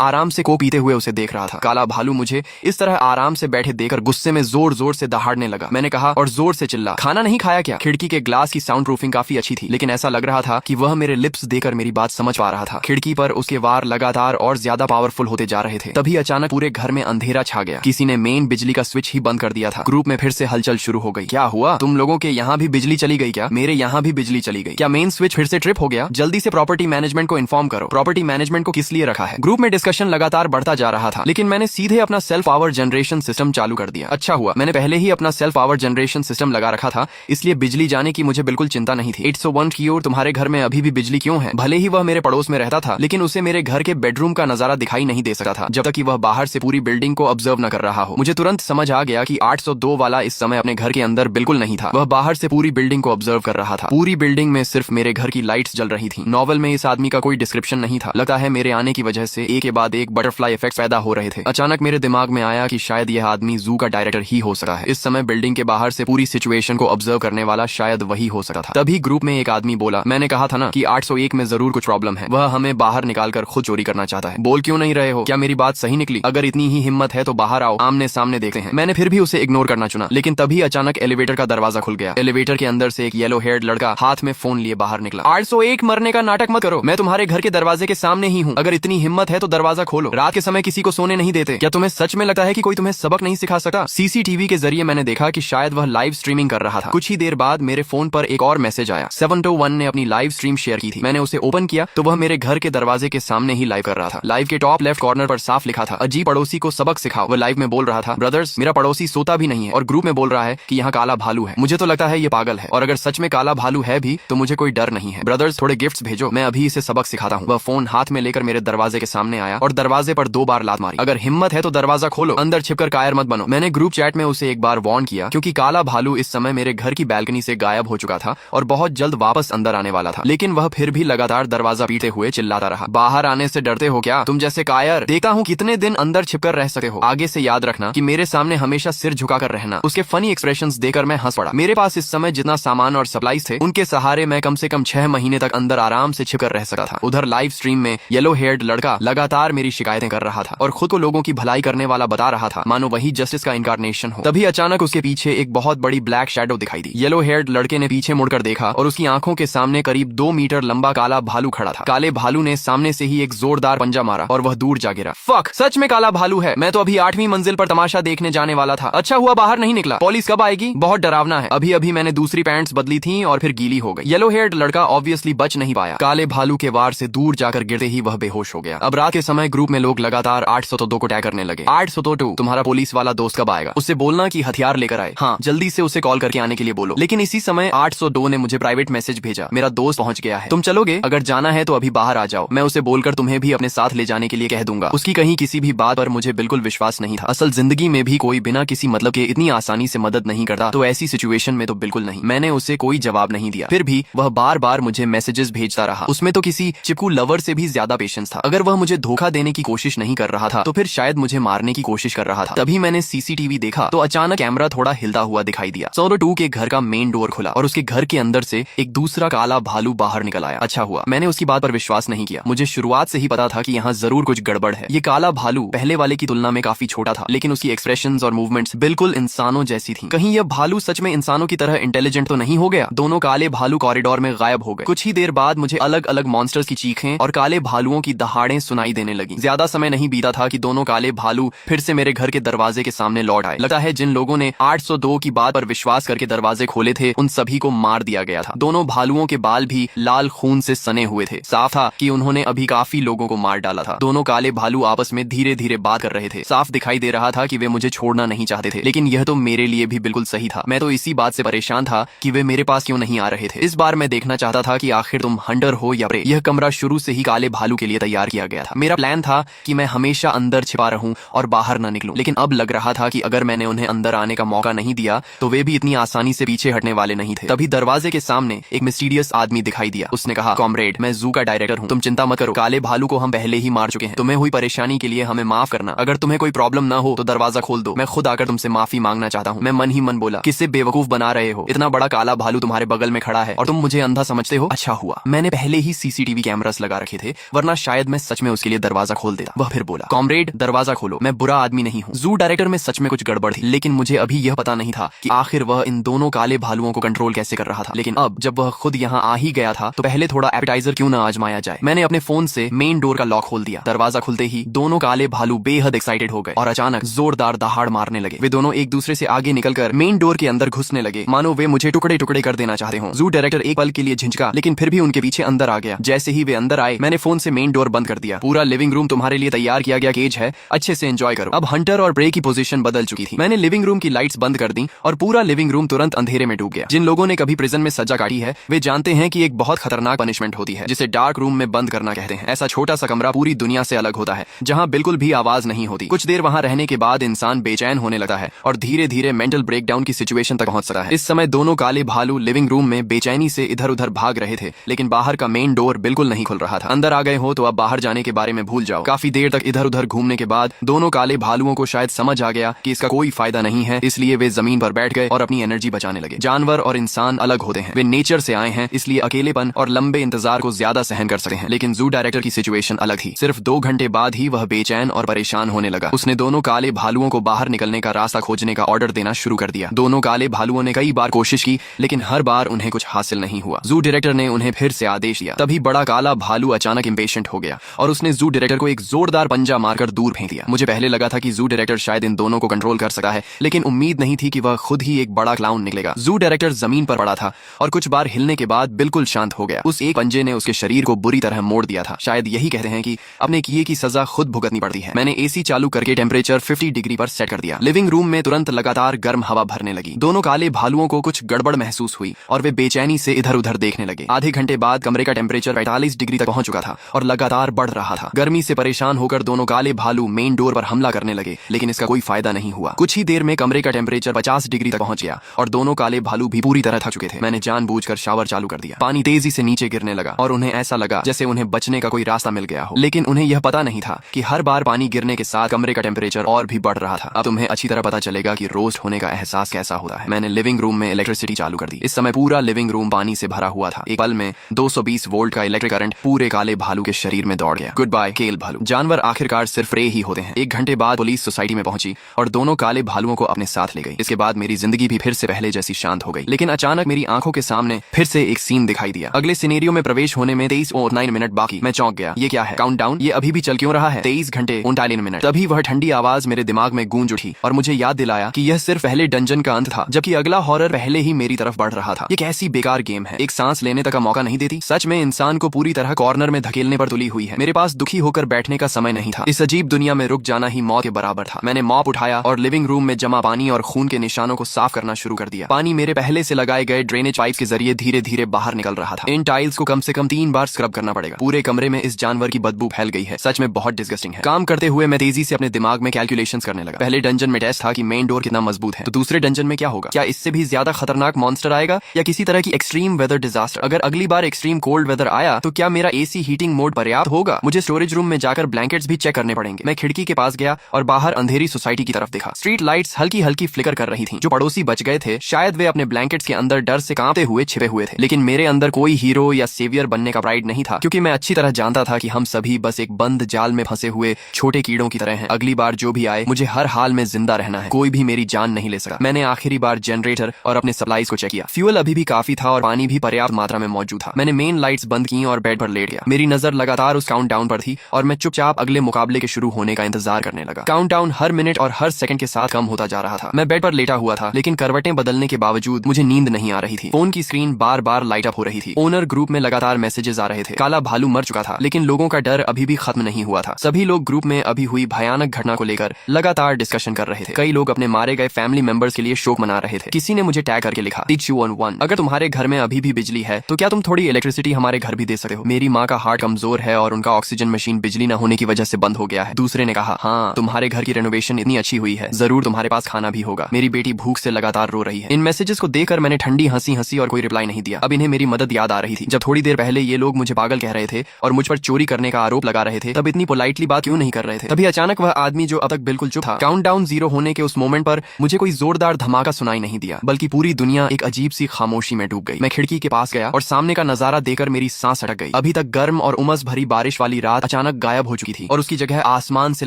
आराम से को पीते हुए उसे देख रहा था। काला भालू मुझे इस तरह आराम से बैठे देखकर गुस्से में जोर जोर से दहाड़ने लगा। मैंने कहा और जोर से चिल्ला, खाना नहीं खाया क्या? खिड़की के ग्लास की साउंड प्रूफिंग काफी अच्छी थी, लेकिन ऐसा लग रहा था कि वह मेरे लिप्स देकर मेरी बात समझ पा रहा था। खिड़की पर उसके वार लगातार और ज्यादा पावरफुल होते जा रहे थे। तभी अचानक पूरे घर में अंधेरा छा गया। किसी ने मेन बिजली का स्विच ही बंद कर दिया था। ग्रुप में फिर से हलचल शुरू हो गई। क्या हुआ? तुम लोगों के यहाँ भी बिजली चली गई क्या? मेरे यहाँ भी बिजली चली गई। क्या मेन स्विच फिर से ट्रिप हो गया? जल्दी से प्रॉपर्टी मैनेजमेंट को इन्फॉर्म करो। प्रॉपर्टी मैनेजमेंट को किस लिए रखा है? ग्रुप में डिस्कशन लगातार बढ़ता जा रहा था, लेकिन मैंने सीधे अपना सेल्फ पावर जनरेशन सिस्टम चालू कर दिया। अच्छा हुआ, मैंने पहले ही अपना सेल्फ पावर जनरेशन सिस्टम लगा रखा था, इसलिए बिजली जाने की मुझे बिल्कुल चिंता नहीं थी। 101 की ओर, तुम्हारे घर में अभी भी बिजली क्यों है? भले ही वह मेरे पड़ोस में रहता था, लेकिन उसे मेरे घर के बेडरूम का नजारा दिखाई नहीं दे सकता था जब तक कि वह बाहर से पूरी बिल्डिंग को ऑब्जर्व न कर रहा हो। मुझे तुरंत समझ आ गया कि 802 वाला इस समय अपने घर के अंदर बिल्कुल नहीं था। वह बाहर से पूरी बिल्डिंग को ऑब्जर्व कर रहा था। पूरी बिल्डिंग में सिर्फ मेरे घर की लाइट्स जल रही थी। नॉवल में इस आदमी का कोई डिस्क्रिप्शन नहीं था। लगता है मेरे आने की वजह से एक के बाद एक बटरफ्लाई इफेक्ट पैदा हो रहे थे। अचानक मेरे दिमाग में आया कि शायद यह आदमी जू का डायरेक्टर ही हो सकता है। इस समय बिल्डिंग के बाहर से पूरी सिचुएशन को ऑब्जर्व करने वाला शायद वही हो सकता था। तभी ग्रुप में एक आदमी बोला, मैंने कहा था ना कि 801 में जरूर कुछ प्रॉब्लम है। वह हमें बाहर निकालकर खुद चोरी करना चाहता है। बोल क्यों नहीं रहे हो? क्या मेरी बात सही निकली? अगर इतनी ही हिम्मत है तो बाहर आओ, आमने सामने देखते हैं। मैंने फिर भी उसे इग्नोर करना चुना, लेकिन तभी अचानक एलिवेटर का दरवाजा खुल गया। एलिवेटर के अंदर से एक येलो हेयर्ड लड़का हाथ में फोन लिए बाहर निकला। 801 मरने का नाटक मत करो, मैं तुम्हारे घर के दरवाजे के सामने ही हूँ। अगर इतनी हिम्मत है तो दरवाजा खोलो। रात के समय किसी को सोने नहीं देते। क्या तुम्हें सच में लगता है कि कोई तुम्हें सबक नहीं सिखा सकता? सीसीटीवी के जरिए मैंने देखा कि शायद वह लाइव स्ट्रीमिंग कर रहा था। कुछ ही देर बाद मेरे फोन पर एक और मैसेज आया। 721 ने अपनी लाइव स्ट्रीम शेयर की थी। मैंने उसे ओपन किया तो वह मेरे घर के दरवाजे के सामने ही लाइव कर रहा था। लाइव के टॉप लेफ्ट कॉर्नर पर साफ लिखा था, अजीब पड़ोसी को सबक सिखाओ। वह लाइव में बोल रहा था, ब्रदर्स मेरा पड़ोसी सोता भी नहीं है और ग्रुप में बोल रहा है कि यहाँ काला भालू है। मुझे तो लगता है ये पागल है, और अगर सच में काला भालू है भी तो मुझे कोई डर नहीं है। ब्रदर्स थोड़े गिफ्ट्स भेजो, मैं अभी इसे सबक सिखाता हूँ। वह फोन हाथ में लेकर मेरे दरवाजे के सामने आया और दरवाजे पर 2 बार लात मारी। अगर हिम्मत है तो दरवाजा खोलो, अंदर छिपकर कायर मत बनो। मैंने ग्रुप चैट में उसे एक बार वार्न किया, क्योंकि काला भालू इस समय मेरे घर की बैल्कनी से गायब हो चुका था और बहुत जल्द वापस अंदर आने वाला था, लेकिन वह फिर भी लगातार दरवाजा पीटते हुए चिल्लाता रहा, बाहर आने से डरते हो क्या तुम जैसे कायर? देखता हूँ कितने दिन अंदर छिपकर रह सकते हो। आगे से याद रखना कि मेरे सामने हमेशा सिर झुकाकर रहना। उसके फनी एक्सप्रेशंस देकर मैं हंस पड़ा। मेरे पास इस समय जितना सामान और सप्लाईज थे, उनके सहारे मैं कम से कम 6 महीने तक अंदर आराम से छिपकर रह सकता था। उधर लाइव स्ट्रीम में येलो हेयर्ड लड़का लगातार मेरी शिकायतें कर रहा था और खुद को लोगों की भलाई करने वाला बता रहा था, मानो वही जस्टिस का इनकारनेशन हो। तभी अचानक उसके पीछे एक बहुत बड़ी ब्लैक शैडो दिखाई दी। येलो हेयर्ड लड़के ने पीछे मुड़कर देखा और उसकी आंखों के सामने करीब 2 मीटर लंबा काला भालू खड़ा था। काले भालू ने सामने से ही एक जोरदार पंजा मारा और वह दूर जा गिरा। फक, सच में काला भालू है। मैं तो अभी 8वीं मंजिल पर तमाशा देखने जाने वाला था। अच्छा हुआ बाहर नहीं निकला। पुलिस कब आएगी? बहुत डरावना है। अभी अभी मैंने दूसरी पैंट्स बदली थी और फिर गीली हो गई। येलो हेयर्ड लड़का ऑब्वियसली बच नहीं पाया। काले भालू के वार से दूर जाकर गिरते ही वह बेहोश हो गया। अब रात के समय ग्रुप में लोग लगातार 802 को टैग करने लगे। 802, तुम्हारा पुलिस वाला दोस्त कब आएगा? उससे बोलना कि हथियार लेकर आए। हाँ, जल्दी से उसे कॉल करके आने के लिए बोलो। लेकिन इसी समय 802 ने मुझे प्राइवेट मैसेज भेजा, मेरा दोस्त पहुंच गया है, तुम चलोगे? अगर जाना है तो अभी बाहर आ जाओ। मैं उसे बोलकर तुम्हें भी अपने साथ ले जाने के लिए कह दूंगा। उसकी कहीं किसी भी बात पर मुझे बिल्कुल विश्वास नहीं था। असल जिंदगी में भी कोई बिना किसी मतलब के इतनी आसानी से मदद नहीं करता, तो ऐसी सिचुएशन में तो बिल्कुल नहीं। मैंने उसे कोई जवाब नहीं दिया, फिर भी वह बार बार मुझे मैसेजेस भेजता रहा। उसमें तो किसी चिपकू लवर से भी ज्यादा पेशेंस था। अगर वह मुझे धोखा देने की कोशिश नहीं कर रहा था तो फिर शायद मुझे मारने की कोशिश कर रहा था। तभी मैंने सीसीटीवी देखा तो अचानक कैमरा थोड़ा हिलता हुआ दिखाई दिया। 102 के घर का मेन डोर खुला और उसके घर के अंदर से एक दूसरा काला भालू बाहर निकल आया। अच्छा हुआ, मैंने उसकी बात पर विश्वास नहीं किया। मुझे शुरुआत से ही पता था कि यहाँ जरूर कुछ गड़बड़ है। ये काला भालू पहले वाले की तुलना में काफी छोटा था, लेकिन उसकी एक्सप्रेशंस और मूवमेंट्स बिल्कुल इंसानों जैसी थी। कहीं यह भालू सच में इंसानों की तरह इंटेलिजेंट तो नहीं हो गया? दोनों काले भालू कॉरिडोर में गायब हो गए। कुछ ही देर बाद मुझे अलग अलग मॉन्स्टर्स की चीखें और काले भालुओं की दहाड़ें सुनाई देने लगी। ज्यादा समय नहीं बीता था कि दोनों काले भालू फिर से मेरे घर के दरवाजे के सामने लौट आए। लगता है जिन लोगों ने 802 की बात पर विश्वास करके दरवाजे खोले थे, उन सभी को मार दिया गया था। दोनों भालुओं के बाल भी लाल खून से सने हुए थे। साफ था कि उन्होंने अभी काफी लोगों को मार डाला था। दोनों काले भालू आपस में धीरे धीरे बात कर रहे थे। साफ दिखाई दे रहा था कि वे मुझे छोड़ना नहीं चाहते थे, लेकिन यह तो मेरे लिए भी बिल्कुल सही था। मैं तो इसी बात से परेशान था कि वे मेरे पास क्यों नहीं आ रहे थे। इस बार मैं देखना चाहता था कि आखिर तुम हंटर हो या प्रे। यह कमरा शुरू से ही काले भालू के लिए तैयार किया गया था। मेरा प्लान था कि मैं हमेशा अंदर छिपा रहूं और बाहर न निकलूं, लेकिन अब लग रहा था कि अगर मैंने उन्हें अंदर आने का मौका नहीं दिया तो वे भी इतनी आसानी से पीछे हटने वाले नहीं थे। तभी दरवाजे के सामने एक मिस्टीरियस आदमी दिखाई दिया। उसने कहा, कॉमरेड, मैं जू का डायरेक्टर हूँ, तुम चिंता मत करो, काले भालू को हम पहले ही मार चुके हैं। तुम्हें हुई परेशानी के लिए हमें माफ करना। अगर तुम्हें कोई प्रॉब्लम ना हो तो दरवाजा खोल दो, मैं खुद आकर तुमसे माफी मांगना चाहता हूँ। मैं मन ही मन बोला, किससे बेवकूफ बना रहे हो? इतना बड़ा काला भालू तुम्हारे बगल में खड़ा है और तुम मुझे अंधा समझते हो? अच्छा हुआ मैंने पहले ही सीसीटीवी कैमरास ग्लव्स लगा रखे थे, वरना शायद मैं सच में उसके लिए दरवाजा खोल देता। वह फिर बोला, कॉमरेड दरवाजा खोलो, मैं बुरा आदमी नहीं हूँ। जू डायरेक्टर में सच में कुछ गड़बड़ थी, लेकिन मुझे अभी यह पता नहीं था कि आखिर वह इन दोनों काले भालुओं को कंट्रोल कैसे कर रहा था। लेकिन अब जब वह खुद यहाँ आ ही गया था तो पहले थोड़ा एपेटाइजर क्यों ना आजमाया जाए। मैंने अपने फोन से मेन डोर का लॉक खोल दिया। दरवाजा खुलते ही दोनों काले भालू बेहद एक्साइटेड हो गए और अचानक जोरदार दहाड़ मारने लगे। वे दोनों एक दूसरे से आगे निकलकर मेन डोर के अंदर घुसने लगे, मानो वे मुझे टुकड़े टुकड़े कर देना चाहते हो। जू डायरेक्टर एक पल के लिए झिझका, लेकिन फिर भी उनके पीछे अंदर आ गया। जैसे ही वे अंदर आए, मैंने फोन से मेन डोर बंद कर दिया। पूरा लिविंग रूम तुम्हारे लिए तैयार किया गया केज है, अच्छे से एंजॉय करो। अब हंटर और प्रे की पोजीशन बदल चुकी थी। मैंने लिविंग रूम की लाइट्स बंद कर दी और पूरा लिविंग रूम तुरंत अंधेरे में डूब गया। जिन लोगों ने कभी प्रिजन में सजा काटी है वे जानते हैं कि एक बहुत खतरनाक पनिशमेंट होती है जिसे डार्क रूम में बंद करना कहते हैं। ऐसा छोटा सा कमरा पूरी दुनिया से अलग होता है, जहाँ बिल्कुल भी आवाज नहीं होती। कुछ देर वहाँ रहने के बाद इंसान बेचैन होने लगता है और धीरे धीरे मेंटल ब्रेकडाउन की सिचुएशन तक पहुंच सकता है। इस समय दोनों काले भालू लिविंग रूम में बेचैनी से इधर उधर भाग रहे थे, लेकिन बाहर का मेन डोर बिल्कुल नहीं खुल रहा था। अंदर आ गए हो तो अब बाहर जाने के बारे में भूल जाओ। काफी देर तक इधर उधर घूमने के बाद दोनों काले भालुओं को शायद समझ आ गया कि इसका कोई फायदा नहीं है, इसलिए वे जमीन पर बैठ गए और अपनी एनर्जी बचाने लगे। जानवर और इंसान अलग होते हैं, वे नेचर से आए हैं, इसलिए अकेलेपन और लंबे इंतजार को ज्यादा सहन कर सकते हैं। लेकिन जू डायरेक्टर की सिचुएशन अलग थी। सिर्फ 2 घंटे बाद ही वह बेचैन और परेशान होने लगा। उसने दोनों काले भालुओं को बाहर निकलने का रास्ता खोजने का ऑर्डर देना शुरू कर दिया। दोनों काले भालुओं ने कई बार कोशिश की, लेकिन हर बार उन्हें कुछ हासिल नहीं हुआ। जू डायरेक्टर ने उन्हें फिर से आदेश दिया। तभी बड़ा काला भालू अचानक इंपेशेंट हो गया और उसने जू डायरेक्टर को एक जोरदार पंजा मारकर दूर फेंक दिया। मुझे पहले लगा था कि जू डायरेक्टर शायद इन दोनों को कंट्रोल कर सकता है, लेकिन उम्मीद नहीं थी कि वह खुद ही एक बड़ा क्लाउन निकलेगा। जू डायरेक्टर जमीन पर पड़ा था और कुछ बार हिलने के बाद बिल्कुल शांत हो गया। उस एक पंजे ने उसके शरीर को बुरी तरह मोड़ दिया था। शायद यही कहते हैं कि अपने किए की सजा खुद भुगतनी पड़ती है। मैंने एसी चालू करके टेम्परेचर 50 डिग्री पर सेट कर दिया। लिविंग रूम में तुरंत लगातार गर्म हवा भरने लगी। दोनों काले भालुओं को कुछ गड़बड़ महसूस हुई और वे बेचैनी से इधर उधर देखने लगे। आधे घंटे बाद कमरे का टेम्परेचर 45 डिग्री तक पहुंच चुका था और लगातार बढ़ रहा था। गर्मी से परेशान होकर दोनों काले भालू मेन डोर पर हमला करने लगे, लेकिन इसका कोई फायदा नहीं हुआ। कुछ ही देर में कमरे का टेम्परेचर 50 डिग्री तक पहुंच गया और दोनों काले भालू भी पूरी तरह थक चुके थे। मैंने जानबूझकर शावर चालू कर दिया। पानी तेजी से नीचे गिरने लगा और उन्हें ऐसा लगा जैसे उन्हें बचने का कोई रास्ता मिल गया हो, लेकिन उन्हें यह पता नहीं था कि हर बार पानी गिरने के साथ कमरे का टेम्परेचर और भी बढ़ रहा था। अब तुम्हें अच्छी तरह पता चलेगा कि रोस्ट होने का एहसास कैसा होता है। मैंने लिविंग रूम में इलेक्ट्रिसिटी चालू कर दी। इस समय पूरा लिविंग रूम पानी से भरा हुआ था। एक पल में 220 वोल्ट का इलेक्ट्रिक करंट पूरे काले भालू के शरीर में दौड़ गया। गुड बाय केल भालू। जानवर आखिरकार सिर्फ प्रे ही होते हैं। 1 घंटे बाद पुलिस सोसाइटी में पहुंची और दोनों काले भालुओं को अपने साथ ले गई। इसके बाद मेरी जिंदगी भी फिर से पहले जैसी शांत हो गई, लेकिन अचानक मेरी आंखों के सामने फिर से एक सीन दिखाई दिया। अगले सिनेरियो में प्रवेश होने में 23 और 9 मिनट बाकी। मैं चौंक गया। ये क्या है? काउंटडाउन ये अभी भी चल क्यों रहा है? 23 घंटे 39 मिनट। तभी वह ठंडी आवाज मेरे दिमाग में गूंज उठी और मुझे याद दिलाया कि यह सिर्फ पहले डंजन का अंत था, जबकि अगला हॉरर पहले ही मेरी तरफ बढ़ रहा था। ये कैसी बेकार गेम है, एक सांस लेने तक का मौका नहीं देती। सच में इंसान को पूरी तरह कॉर्नर में धकेलने पर तुली हुई है। मेरे पास दुखी होकर बैठने का समय नहीं था। इस अजीब दुनिया में रुक जाना ही मौत के बराबर था। मैंने मॉप उठाया और लिविंग रूम में जमा पानी और खून के निशानों को साफ करना शुरू कर दिया। पानी मेरे पहले से लगाए गए ड्रेनेज पाइप के जरिए धीरे धीरे बाहर निकल रहा था। इन टाइल्स को कम से कम 3 बार स्क्रब करना पड़ेगा। पूरे कमरे में इस जानवर की बदबू फैल गई है। सच में बहुत डिस्गस्टिंग है। काम करते हुए मैं तेजी से अपने दिमाग में कैलकुलेशंस करने लगा। पहले डंजन में टेस्ट था कि मेन डोर कितना मजबूत है, तो दूसरे डंजन में क्या होगा? क्या इससे भी ज्यादा खतरनाक मॉन्स्टर आएगा या किसी तरह की एक्सट्रीम वेदर डिजास्टर? अगर अगली बार एक्सट्रीम कोल्ड वेदर आया तो क्या मेरा एसी हीटिंग मोड पर्याप्त होगा? मुझे स्टोरेज रूम में जाकर ब्लैंकेट्स भी चेक करने पड़ेंगे। मैं खिड़की के पास गया और बाहर अंधेरी सोसाइटी की तरफ देखा। स्ट्रीट लाइट्स हल्की हल्की फ्लिकर कर रही थीं। जो पड़ोसी बच गए थे शायद वे अपने ब्लैंकेट्स के अंदर डर से कांपते हुए छिपे हुए थे, लेकिन मेरे अंदर कोई हीरो या सेवियर बनने का प्राइड नहीं था, क्योंकि मैं अच्छी तरह जानता था कि हम सभी बस एक बंद जाल में फंसे हुए छोटे कीड़ों की तरह हैं। अगली बार जो भी आए मुझे हर हाल में जिंदा रहना है। कोई भी मेरी जान नहीं ले सका। मैंने आखिरी बार जनरेटर और अपने सप्लाईज को चेक किया। फ्यूल अभी भी काफी था और पानी भी पर्याप्त मात्रा में मौजूद था। मैंने मेन लाइट्स बंद की और बेड पर लेट गया। मेरी नजर लगातार उस काउंटडाउन पर थी और मैं चुपचाप अगले मुकाबले के शुरू होने का इंतजार करने लगा। काउंटडाउन हर मिनट और हर सेकंड के साथ कम होता जा रहा था। मैं बेड पर लेटा हुआ था, लेकिन करवटें बदलने के बावजूद मुझे नींद नहीं आ रही थी। फोन की स्क्रीन बार बार लाइट अप हो रही थी। ओनर ग्रुप में लगातार मैसेजेस आ रहे थे। काला भालू मर चुका था, लेकिन लोगों का डर अभी भी खत्म नहीं हुआ था। सभी लोग ग्रुप में अभी हुई भयानक घटना को लेकर लगातार डिस्कशन कर रहे थे। कई लोग अपने मारे गए फैमिली मेंबर्स के लिए शोक मना रहे थे। किसी ने मुझे टैग करके लिखा, T211 अगर तुम्हारे घर में अभी भी बिजली है तो क्या तुम थोड़ी इलेक्ट्रिसिटी हमारे घर भी दे सकते हो? मेरी माँ का हार्ट कमजोर है और उनका ऑक्सीजन मशीन बिजली न होने की वजह से बंद हो गया है। दूसरे ने कहा, हाँ तुम्हारे घर की रेनोवेशन इतनी अच्छी हुई है, जरूर तुम्हारे पास खाना भी होगा। मेरी बेटी भूख से लगातार रो रही है। इन मैसेजेस को देखकर मैंने ठंडी हंसी हंसी और कोई रिप्लाई नहीं दिया। अब इन्हें मेरी मदद याद आ रही थी। जब थोड़ी देर पहले ये लोग मुझे पागल कह रहे थे और मुझ पर चोरी करने का आरोप लगा रहे थे, तब इतनी पोलाइटली बात क्यों नहीं कर रहे थे? तभी अचानक वह आदमी जो अब तक बिल्कुल चुप था, काउंटडाउन 0 होने के उस मोमेंट पर मुझे कोई जोरदार धमाका सुनाई नहीं दिया, बल्कि पूरी दुनिया एक अजीब सी खामोशी में डूब गई। मैं खिड़की के पास गया और सामने का नजारा देखकर मेरी सांस अटक गई। अभी अभी तक गर्म और उमस भरी बारिश वाली रात अचानक गायब हो चुकी थी और उसकी जगह आसमान से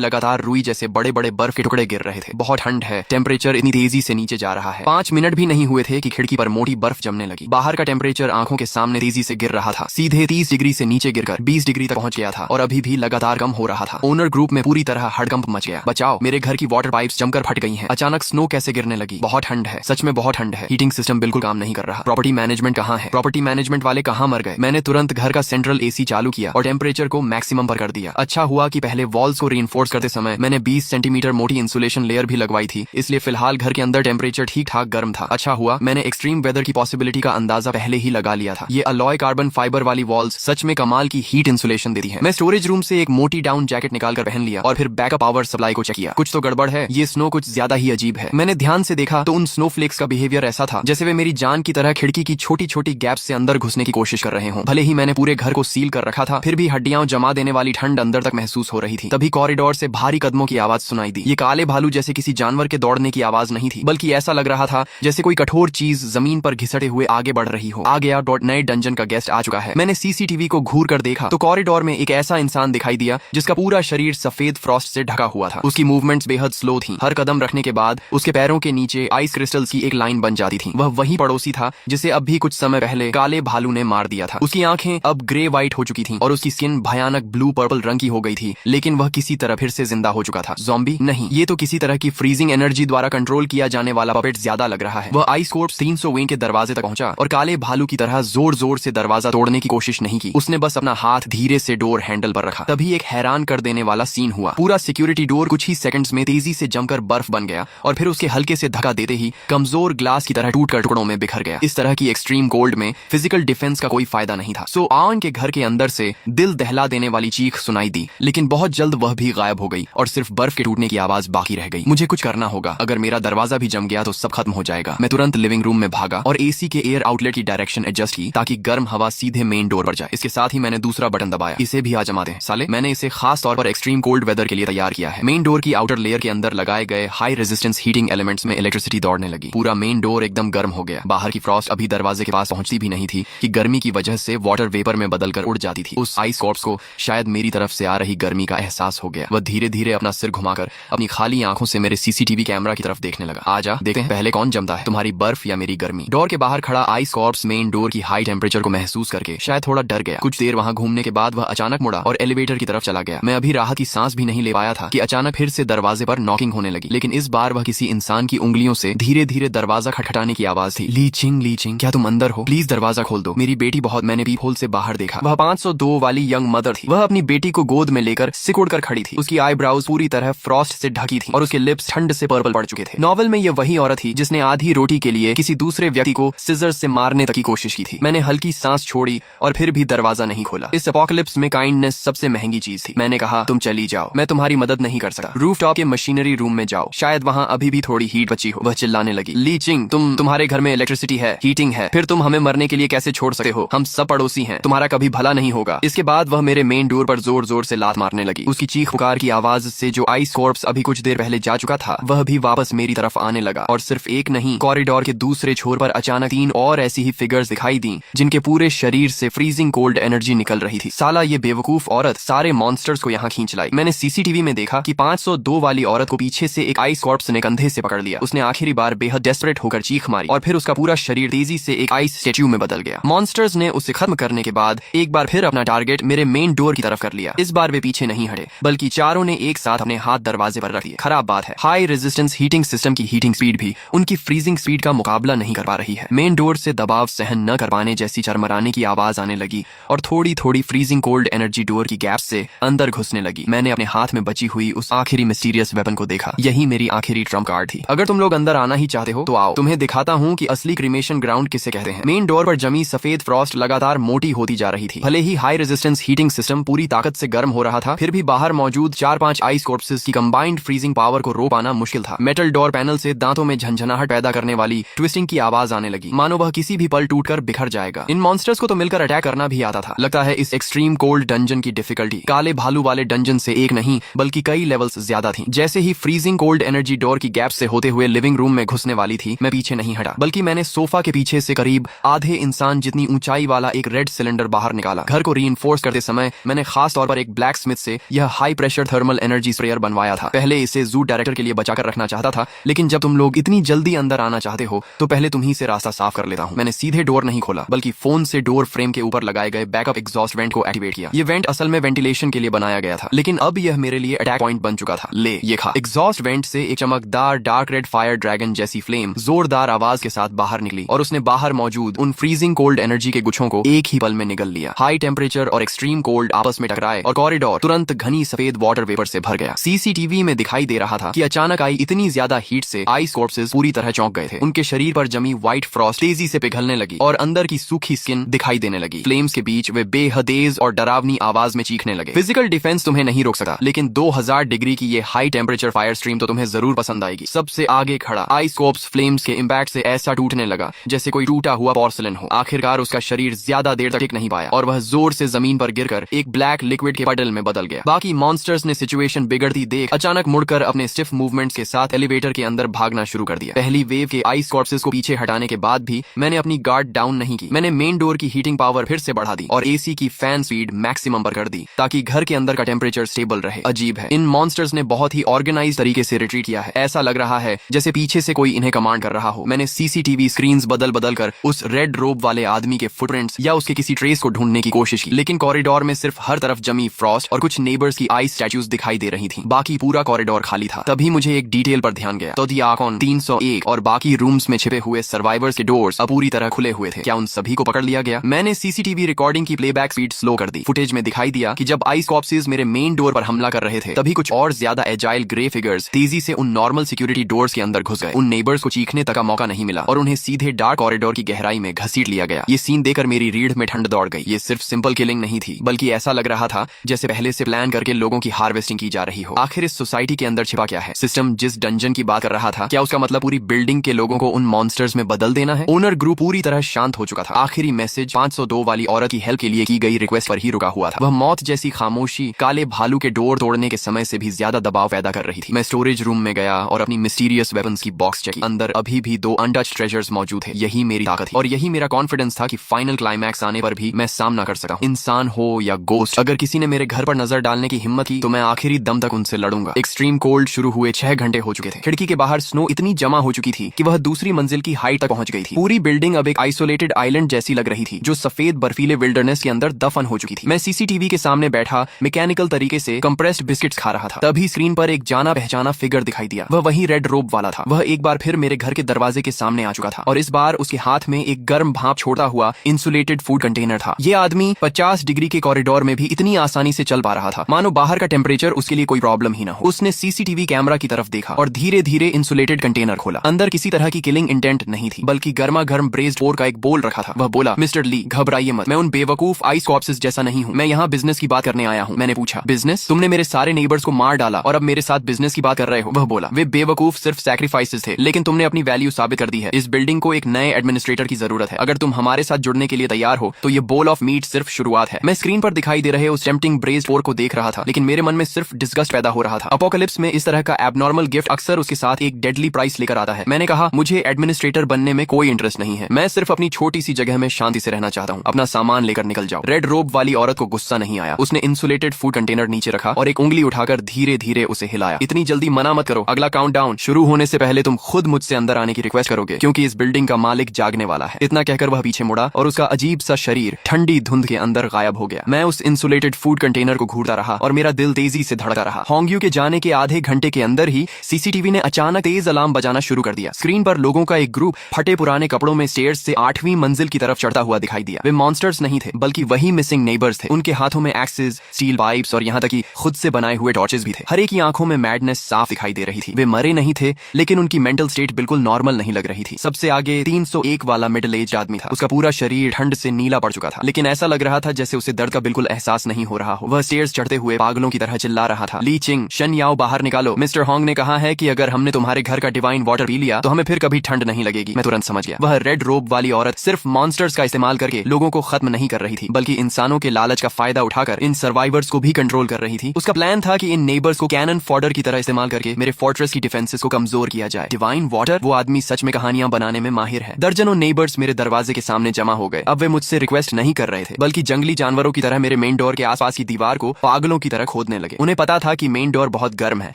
लगातार रुई जैसे बड़े बड़े बर्फ के टुकड़े गिर रहे थे। बहुत ठंड है, टेम्परेचर इतनी तेजी से नीचे जा रहा है। 5 मिनट भी नहीं हुए थे कि खिड़की पर मोटी बर्फ जमने लगी। बाहर का टेम्परेचर आंखों के सामने तेजी से गिर रहा था, सीधे 30 डिग्री से नीचे गिरकर 20 डिग्री तक पहुंच गया था और अभी भी लगातार कम हो रहा था। ओनर ग्रुप में पूरी तरह हड़कंप मच गया। बचाओ, मेरे घर की वाटर पाइप्स जमकर फट गई हैं। अचानक स्नो कैसे गिरने लगी? बहुत ठंड है, सच में बहुत ठंड है। हीटिंग सिस्टम बिल्कुल काम नहीं कर रहा। प्रॉपर्टी मैनेजमेंट कहाँ है? प्रॉपर्टी मैनेजमेंट वाले कहाँ मर गए? मैंने तुरंत घर का सेंट्रल एसी चालू किया और टेम्परेचर को मैक्सिमम पर कर दिया। अच्छा हुआ कि पहले वॉल्स को रीइंफोर्स करते समय मैंने 20 सेंटीमीटर मोटी इंसुलेशन लेयर भी लगवाई थी, इसलिए फिलहाल घर के अंदर टेम्परेचर ठीक ठाक गर्म था। अच्छा हुआ मैंने एक्सट्रीम वेदर की पॉसिबिलिटी का अंदाजा पहले ही लगा लिया था। ये अलॉय कार्बन फाइबर वाली वॉल्स सच में कमाल की हीट इंसुलेशन देती है। मैं स्टोरेज रूम से एक मोटी डाउन जैकेट निकाल कर पहन लिया और फिर बैकअप पावर सप्लाई को चेक किया। कुछ तो गड़बड़ है, ये स्नो कुछ ज्यादा ही अजीब है। मैंने ध्यान से देखा तो उन स्नोफ्लेक्स का बिहेवियर ऐसा था जैसे वे मेरी जान की तरह खिड़की की छोटी छोटी गैप से अंदर घुसने की कोशिश कर रहे हों। भले ही मैंने पूरे घर को सील कर रखा था, फिर भी हड्डियां जमा देने वाली ठंड अंदर तक महसूस हो रही थी। तभी कॉरिडोर से भारी कदमों की आवाज सुनाई दी। ये काले भालू जैसे किसी जानवर के दौड़ने की आवाज नहीं थी, बल्कि ऐसा लग रहा था जैसे कोई कठोर चीज जमीन पर घिसटे हुए आगे बढ़ रही हो। आ गया, नए डंजन का गेस्ट आ चुका है। मैंने सीसीटीवी को घूर कर देखा तो कॉरिडोर में एक ऐसा इंसान दिखाई दिया जिसका पूरा शरीर सफेद फ्रॉस्ट से ढका हुआ था। उसकी मूवमेंट्स बेहद स्लो थी। हर कदम रखने के बाद उसके पैरों के नीचे आइस क्रिस्टल्स की एक लाइन बन जाती थी। वह वही पड़ोसी था जिसे अब भी कुछ समय पहले काले भालू ने मार दिया था। उसकी आंखें अब ग्रे व्हाइट हो चुकी थीं और उसकी स्किन भयानक ब्लू पर्पल रंग की हो गई थी, लेकिन वह किसी तरह फिर से जिंदा हो चुका था। ज़ॉम्बी नहीं, ये तो किसी तरह की फ्रीजिंग एनर्जी द्वारा कंट्रोल किया जाने वाला पपेट ज्यादा लग रहा है। वह आइस कोर्प्स 300 विंग के दरवाजे तक पहुंचा और काले भालू की तरह जोर जोर से दरवाजा तोड़ने की कोशिश नहीं की। उसने बस अपना हाथ धीरे से डोर हैंडल पर रखा। तभी एक हैरान कर देने वाला सीन हुआ। पूरा सिक्योरिटी डोर कुछ ही सेकंड्स में तेजी से जमकर बर्फ बन गया और फिर उसके हल्के से धक्का देते ही कमजोर ग्लास की तरह टूटकर टुकड़ों में बिखर गया। इस तरह की एक्सट्रीम कोल्ड में फिजिकल डिफेंस का कोई फायदा नहीं था। सो आन के घर के अंदर से दिल दहला देने वाली चीख सुनाई दी, लेकिन बहुत जल्द वह भी गायब हो गई और सिर्फ बर्फ के टूटने की आवाज बाकी रह गई। मुझे कुछ करना होगा, अगर मेरा दरवाजा भी जम गया तो सब खत्म हो जाएगा। मैं तुरंत लिविंग रूम में भागा और एसी के एयर आउटलेट की डायरेक्शन एडजस्ट की ताकि गर्म हवा सीधे मेन डोर पर जाए। इसके साथ ही मैंने दूसरा बटन दबाया। इसे भी आजमा दें साले। मैंने इसे खास तौर पर एक्सट्रीम कोल्ड वेदर के लिए तैयार किया है। मेन डोर की आउटर लेयर के अंदर लगाए गए हाई रेजिस्टेंस हीटिंग एलिमेंट्स में इलेक्ट्रिसिटी दौड़ने लगी। पूरा मेन डोर एकदम गर्म हो गया। बाहर की फ्रॉस्ट अभी दरवाजे के पास पहुंचती भी नहीं थी कि गर्मी की वजह से वाटर वेपर में बदलकर उड़ जाती थी। उस आइस कॉर्प्स को शायद मेरी तरफ से आ रही गर्मी का एहसास हो गया। वह धीरे धीरे अपना सिर घुमाकर अपनी खाली आंखों से मेरे सीसीटीवी कैमरा की तरफ देखने लगा। आजा देखते हैं पहले कौन जमता है, तुम्हारी बर्फ या मेरी गर्मी। डोर के बाहर खड़ा आइस कॉर्प्स मेन डोर की हाई टेम्परेचर को महसूस करके शायद थोड़ा डर गया। कुछ देर वहां घूमने के बाद वह अचानक मुड़ा और एलिवेटर की तरफ चला गया। मैं अभी राहत की सांस भी नहीं ले पाया था कि अचानक फिर से दरवाजे पर नॉकिंग होने लगी, लेकिन इस बार वह किसी इंसान की उंगलियों से धीरे धीरे दरवाजा खटखटाने की आवाज थी। लीचिंग लीचिंग, क्या तुम अंदर हो? प्लीज दरवाजा खोल दो, मेरी बेटी बहुत। मैंने पीप होल से बाहर देखा। वह 502 वाली यंग मदर थी। वह अपनी बेटी को गोद में लेकर सिकुड़कर खड़ी थी। उसकी आईब्राउज पूरी तरह फ्रॉस्ट से ढकी थी और उसके लिप्स ठंड से पर्पल पड़ चुके थे। नॉवेल में यह वही औरत थी जिसने आधी रोटी के लिए किसी दूसरे व्यक्ति को सिजर्स से मारने तक की कोशिश की थी। मैंने हल्की सांस छोड़ी और फिर भी दरवाजा नहीं खोला। इस एपोकलिप्स में काइंडनेस सबसे महंगी चीज थी। मैंने कहा, तुम चली जाओ, मैं तुम्हारी मदद नहीं कर सकता। रूफटॉप के मशीनरी रूम में जाओ, शायद वहाँ अभी भी थोड़ी हीट बची हो। वह चिल्लाने लगी, लीचिंग, तुम्हारे घर में इलेक्ट्रिसिटी है, हीटिंग है, फिर तुम हमें मरने के लिए कैसे छोड़ सकते हो? हम सब पड़ोसी हैं, तुम्हारा कभी भला नहीं होगा। इसके बाद वह मेरे मेन डोर पर जोर जोर से लात मारने लगी। उसकी चीख पुकार की आवाज से जो आइस कॉर्प्स अभी कुछ देर पहले जा चुका था वह भी वापस मेरी तरफ आने लगा। और सिर्फ एक नहीं, कॉरिडोर के दूसरे छोर पर अचानक 3 और ऐसी ही फिगर्स दिखाई दी जिनके पूरे शरीर से फ्रीजिंग कोल्ड एनर्जी निकल रही थी। साला ये बेवकूफ औरत सारे मॉन्स्टर्स को यहाँ खींच लाई। मैंने सीसीटीवी में देखा कि 502 वाली औरत को पीछे से एक आइस कॉर्प्स ने कंधे से पकड़ लिया। उसने आखिरी बार बेहद डेस्परेट होकर चीख मारी और फिर उसका पूरा शरीर तेजी से एक आइस स्टैच्यू में बदल गया। मॉन्स्टर्स ने उसे खत्म करने के बाद एक बार फिर अपना टारगेट मेरे मेन डोर की तरफ कर लिया। इस बार वे पीछे नहीं हटे, बल्कि चारों ने एक साथ अपने हाथ दरवाजे पर रख दिए। खराब बात है, हाई रेजिस्टेंस हीटिंग सिस्टम की हीटिंग स्पीड भी उनकी फ्रीजिंग स्पीड का मुकाबला नहीं कर पा रही है। मेन डोर से दबाव सहन न कर पाने जैसी चरमराने की आवाज आने लगी और थोड़ी थोड़ी फ्रीजिंग कोल्ड एनर्जी डोर की गैप से अंदर घुसने लगी। मैंने अपने हाथ में बची हुई उस आखिरी मिस्टीरियस वेपन को देखा। यही मेरी आखिरी ट्रम्प कार्ड थी। अगर तुम लोग अंदर आना ही चाहते हो तो आओ, तुम्हें दिखाता हूँ कि असली क्रीमेशन ग्राउंड किसे कहते हैं। मेन डोर पर जमी सफेद फ्रॉस्ट लगातार मोटी होती जा रही थी। भले ही हाई रेजिस्टेंस हीटिंग सिस्टम पूरी ताकत से गर्म हो रहा था, फिर भी बाहर मौजूद 4-5 आइस कॉर्प्सेस की कंबाइंड फ्रीजिंग पावर को रोक पाना मुश्किल था। मेटल डोर पैनल से दांतों में झंझनाहट पैदा करने वाली ट्विस्टिंग की आवाज आने लगी, मानो वह किसी भी पल टूटकर बिखर जाएगा। इन मॉन्स्टर्स को तो मिलकर अटैक करना भी आता था। लगता है इस एक्सट्रीम कोल्ड डंजन की डिफिकल्टी काले भालू वाले डंजन से एक नहीं बल्कि कई लेवल्स ज्यादा थी। जैसे ही फ्रीजिंग कोल्ड एनर्जी डोर की गैप से होते हुए लिविंग रूम में घुसने वाली थी, मैं पीछे नहीं हटा, बल्कि मैंने सोफा के पीछे से करीब आधे इंसान जितनी ऊंचाई वाला एक रेड सिलेंडर बाहर बाहर निकाला। घर को रीइंफोर्स करते समय मैंने खास तौर पर एक ब्लैक स्मिथ से यह high pressure thermal energy sprayer बनवाया था। पहले इसे जू डायरेक्टर के लिए बचाकर रखना चाहता था, लेकिन जब तुम लोग इतनी जल्दी अंदर आना चाहते हो तो पहले तुम ही से रास्ता साफ कर लेता हूँ। मैंने सीधे डोर नहीं खोला, बल्कि फोन से डोर फ्रेम के ऊपर लगाए गए बैकअप एग्जॉस्ट वेंट को एक्टिवेट किया। ये वेंट असल में वेंटिलेशन के लिए बनाया गया था, लेकिन अब यह मेरे लिए अटैक पॉइंट बन चुका था। ले ये खा। एग्जॉस्ट वेंट से एक चमकदार डार्क रेड फायर ड्रैगन जैसी फ्लेम जोरदार आवाज के साथ बाहर निकली और उसने बाहर मौजूद उन फ्रीजिंग कोल्ड एनर्जी के गुच्छों को एक ही पल में निगल लिया। हाई टेम्परेचर और एक्सट्रीम कोल्ड आपस में टकराए और कॉरिडोर तुरंत घनी सफेद वाटर वेपर से भर गया। सीसीटीवी में दिखाई दे रहा था कि अचानक आई इतनी ज्यादा हीट से आइस कॉर्प्सेस पूरी तरह चौंक गए थे। उनके शरीर पर जमी व्हाइट फ्रॉस्ट तेजी से पिघलने लगी और अंदर की सूखी स्किन दिखाई देने लगी। फ्लेम्स के बीच वे बेहद तेज और डरावनी आवाज में चीखने लगे। फिजिकल डिफेंस तुम्हें नहीं रोक सका, लेकिन 2000 डिग्री की ये हाई टेम्परेचर फायर स्ट्रीम तो तुम्हें जरूर पसंद आएगी। सबसे आगे खड़ा आइस कॉर्प्स फ्लेम्स के इम्पैक्ट से ऐसा टूटने लगा जैसे कोई टूटा हुआ पोर्सलिन हो। आखिरकार उसका शरीर ज्यादा देर तक टिक नहीं पाया और वह जोर से जमीन पर गिरकर एक ब्लैक लिक्विड के पडल में बदल गया। बाकी मॉन्स्टर्स ने सिचुएशन बिगड़ती देख अचानक मुड़कर अपने स्टिफ मूवमेंट्स के साथ एलिवेटर के अंदर भागना शुरू कर दिया। पहली वेव के आइस कॉर्प्सेस को पीछे हटाने के बाद भी मैंने अपनी गार्ड डाउन नहीं की। मैंने मेन डोर की हीटिंग पावर फिर से बढ़ा दी और एसी की फैन स्पीड मैक्सिमम पर कर दी ताकि घर के अंदर का टेम्परेचर स्टेबल रहे। अजीब है, इन मॉन्स्टर्स ने बहुत ही ऑर्गेनाइज तरीके से रिट्रीट किया है। ऐसा लग रहा है जैसे पीछे से कोई इन्हें कमांड कर रहा हो। मैंने सीसीटीवी स्क्रीन्स बदल बदल कर उस रेड रोब वाले आदमी के फुटप्रिंट्स या उसके किसी ट्रेस को ढूंढने की कोशिश की, लेकिन कॉरिडोर में सिर्फ हर तरफ जमी फ्रॉस्ट और कुछ नेबर्स की आइस स्टैच्यूज दिखाई दे रही थी। बाकी पूरा कॉरिडोर खाली था। तभी मुझे एक डिटेल पर ध्यान गया। तो दियाकोन 301 और बाकी रूम्स में छिपे हुए सर्वाइवर्स के डोर्स अब पूरी तरह खुले हुए थे। क्या उन सभी को पकड़ लिया गया? मैंने सीसीटीवी रिकॉर्डिंग की प्लेबैक स्पीड स्लो कर दी। फुटेज में दिखाई दिया कि जब आइस कॉर्प्सेस मेरे मेन डोर पर हमला कर रहे थे, तभी कुछ और ज्यादा एजाइल ग्रे फिगर्स तेजी से उन नॉर्मल सिक्योरिटी डोर्स के अंदर घुस गए। उन नेबर्स को चीखने तक का मौका नहीं मिला और उन्हें सीधे डार्क कॉरिडोर की गहराई में घसीट लिया गया। ये सीन देखकर मेरी रीढ़ में ठंड दौड़ गई। ये सिर्फ सिंपल किलिंग नहीं थी, बल्कि ऐसा लग रहा था जैसे पहले से प्लान करके लोगों की हार्वेस्टिंग की जा रही हो। आखिर इस सोसाइटी के अंदर छिपा क्या है? सिस्टम जिस डंजन की बात कर रहा था, क्या उसका मतलब पूरी बिल्डिंग के लोगों को उन मॉन्स्टर्स में बदल देना है? ओनर ग्रुप पूरी तरह शांत हो चुका था। आखिरी मैसेज 502 वाली औरत की हेल्प के लिए की गई रिक्वेस्ट पर ही रुका हुआ था। वह मौत जैसी खामोशी काले भालू के डोर तोड़ने के समय से भी ज्यादा दबाव पैदा कर रही थी। मैं स्टोरेज रूम में गया और अपनी मिस्टीरियस वेपन्स की बॉक्स चेक की। अंदर अभी भी 2 अनटच्ड ट्रेजर्स मौजूद थे। यही मेरी ताकत थी और यही मेरा कॉन्फिडेंस था कि फाइनल क्लाइमैक्स आने पर भी मैं सामना कर सका। इंसान हो या गोस्ट, अगर किसी ने मेरे घर पर नजर डालने की हिम्मत की तो मैं आखिरी दम तक उनसे लड़ूंगा। एक्सट्रीम कोल्ड शुरू हुए 6 घंटे हो चुके थे। खिड़की के बाहर स्नो इतनी जमा हो चुकी थी कि वह दूसरी मंजिल की हाइट तक पहुंच गई थी। पूरी बिल्डिंग अब एक आइसोलेटेड आइलैंड जैसी लग रही थी जो सफेद बर्फीले विल्डरनेस के अंदर दफन हो चुकी थी। मैं सीसीटीवी के सामने बैठा मैकेनिकल तरीके से कंप्रेस्ड बिस्किट्स खा रहा था। तभी स्क्रीन पर एक जाना पहचाना फिगर दिखाई दिया। वह वही रेड रोब वाला था। वह एक बार फिर मेरे घर के दरवाजे के सामने आ चुका था और इस बार उसके हाथ में एक गर्म भाप छोड़ता हुआ इंसुलेटेड फूड कंटेनर था। यह आदमी 50 डिग्री के कॉरिडोर में भी इतनी आसानी से चल पा रहा था मानो बाहर का टेम्परेचर उसके लिए कोई प्रॉब्लम ही ना हो। उसने सीसीटीवी कैमरा की तरफ देखा और धीरे धीरे इंसुलेटेड कंटेनर खोला। अंदर किसी तरह की किलिंग इंटेंट नहीं थी, बल्कि गर्मा गर्म ब्रेस्ड पोर्क का एक बोल रखा था। वह बोला, मिस्टर ली, घबराइए मत, मैं उन बेवकूफ आइस कॉर्प्सेस जैसा नहीं हूँ। मैं यहाँ बिजनेस की बात करने आया हूँ। मैंने पूछा, बिजनेस? तुमने मेरे सारे नेबर्स को मार डाला और अब मेरे साथ बिजनेस की बात कर रहे हो? वह बोला, वे बेवकूफ सिर्फ सैक्रिफाइसेस थे, लेकिन तुमने अपनी वैल्यू साबित कर दी है। इस बिल्डिंग को एक नए एडमिनिस्ट्रेटर की जरूरत है। अगर तुम हमारे साथ जुड़ने के लिए तैयार हो तो ये बोल ऑफ मीट सिर्फ शुरुआत है। मैं स्क्रीन पर दिखाई दे रहे उस टेम्पटिंग ब्रेस्ड पोर्क को देख रहा था, लेकिन मेरे मन में सिर्फ डिस्गस्ट पैदा हो रहा था। अपोकलिप्स में इस तरह का एबनॉर्मल गिफ्ट अक्सर उसके साथ एक डेडली प्राइस लेकर आता है। मैंने कहा, मुझे एडमिनिस्ट्रेटर बनने में कोई इंटरेस्ट नहीं है। मैं सिर्फ अपनी छोटी सी जगह में शांति से रहना चाहता हूँ। अपना सामान लेकर निकल जाओ। रेड रोब वाली औरत को गुस्सा नहीं आया। उसने इंसुलेटेड फूड कंटेनर नीचे रखा और एक उंगली उठाकर धीरे धीरे उसे हिलाया। इतनी जल्दी मना मत करो। अगला काउंटडाउन शुरू होने से पहले तुम खुद मुझसे अंदर आने की रिक्वेस्ट करोगे, क्योंकि इस बिल्डिंग का मालिक जागने वाला है। इतना कहकर वह पीछे मुड़ा और उसका अजीब सा शरीर ठंडी धुंध के अंदर गायब हो गया। मैं उस इंसुलेटेड फूड कंटेनर को घूरता रहा और मेरा दिल तेजी से धड़का रहा। होंग्यू के जाने के आधे घंटे के अंदर ही सीसीटीवी ने अचानक तेज अलार्म बजाना शुरू कर दिया। स्क्रीन पर लोगों का एक ग्रुप फटे पुराने कपड़ों में स्टेयर्स से 8वीं मंजिल की तरफ चढ़ता हुआ दिखाई दिया। वे मॉन्स्टर्स नहीं थे, बल्कि वही मिसिंग नेबर्स थे। उनके हाथों में एक्सेस, स्टील पाइप्स और यहाँ तक कि खुद से बनाए हुए टॉर्चेस भी थे। हर एक की आंखों में मैडनेस साफ दिखाई दे रही थी। वे मरे नहीं थे, लेकिन उनकी मेंटल स्टेट बिल्कुल नॉर्मल नहीं लग रही थी। सबसे आगे 301 वाला मिडिल एज आदमी था। उसका पूरा शरीर ठंड से नीला पड़ चुका था, लेकिन ऐसा लग रहा था जैसे उसे दर्द का बिल्कुल एहसास नहीं हो रहा हो। वह स्टेयर्स चढ़ते हुए पागलों की तरह चिल्ला रहा था, ली चिंग, शन याओ बाहर निकालो। मिस्टर होंग ने कहा है कि अगर हमने तुम्हारे घर का डिवाइन वाटर पी लिया तो हमें फिर कभी ठंड नहीं लगेगी। मैं तुरंत समझ गया, वह रेड रोब वाली औरत सिर्फ मॉन्स्टर्स का इस्तेमाल करके लोगों को खत्म नहीं कर रही थी, बल्कि इंसानों के लालच का फायदा उठाकर इन सर्वाइवर्स को भी कंट्रोल कर रही थी। उसका प्लान था कि इन नेबर्स को कैनन फॉडर की तरह इस्तेमाल करके मेरे फोर्ट्रेस की डिफेंसेस को कमजोर किया जाए। Divine water? वो आदमी सच में कहानियां बनाने में माहिर है। दर्जनों नेबर्स मेरे दरवाजे के सामने जमा हो गए। अब वे मुझसे रिक्वेस्ट नहीं कर रहे थे बल्कि जंगली जानवरों की तरह मेरे मेन डोर के आसपास की दीवार को पागलों की तरह खोदने लगे। उन्हें पता था कि मेन डोर बहुत गर्म है,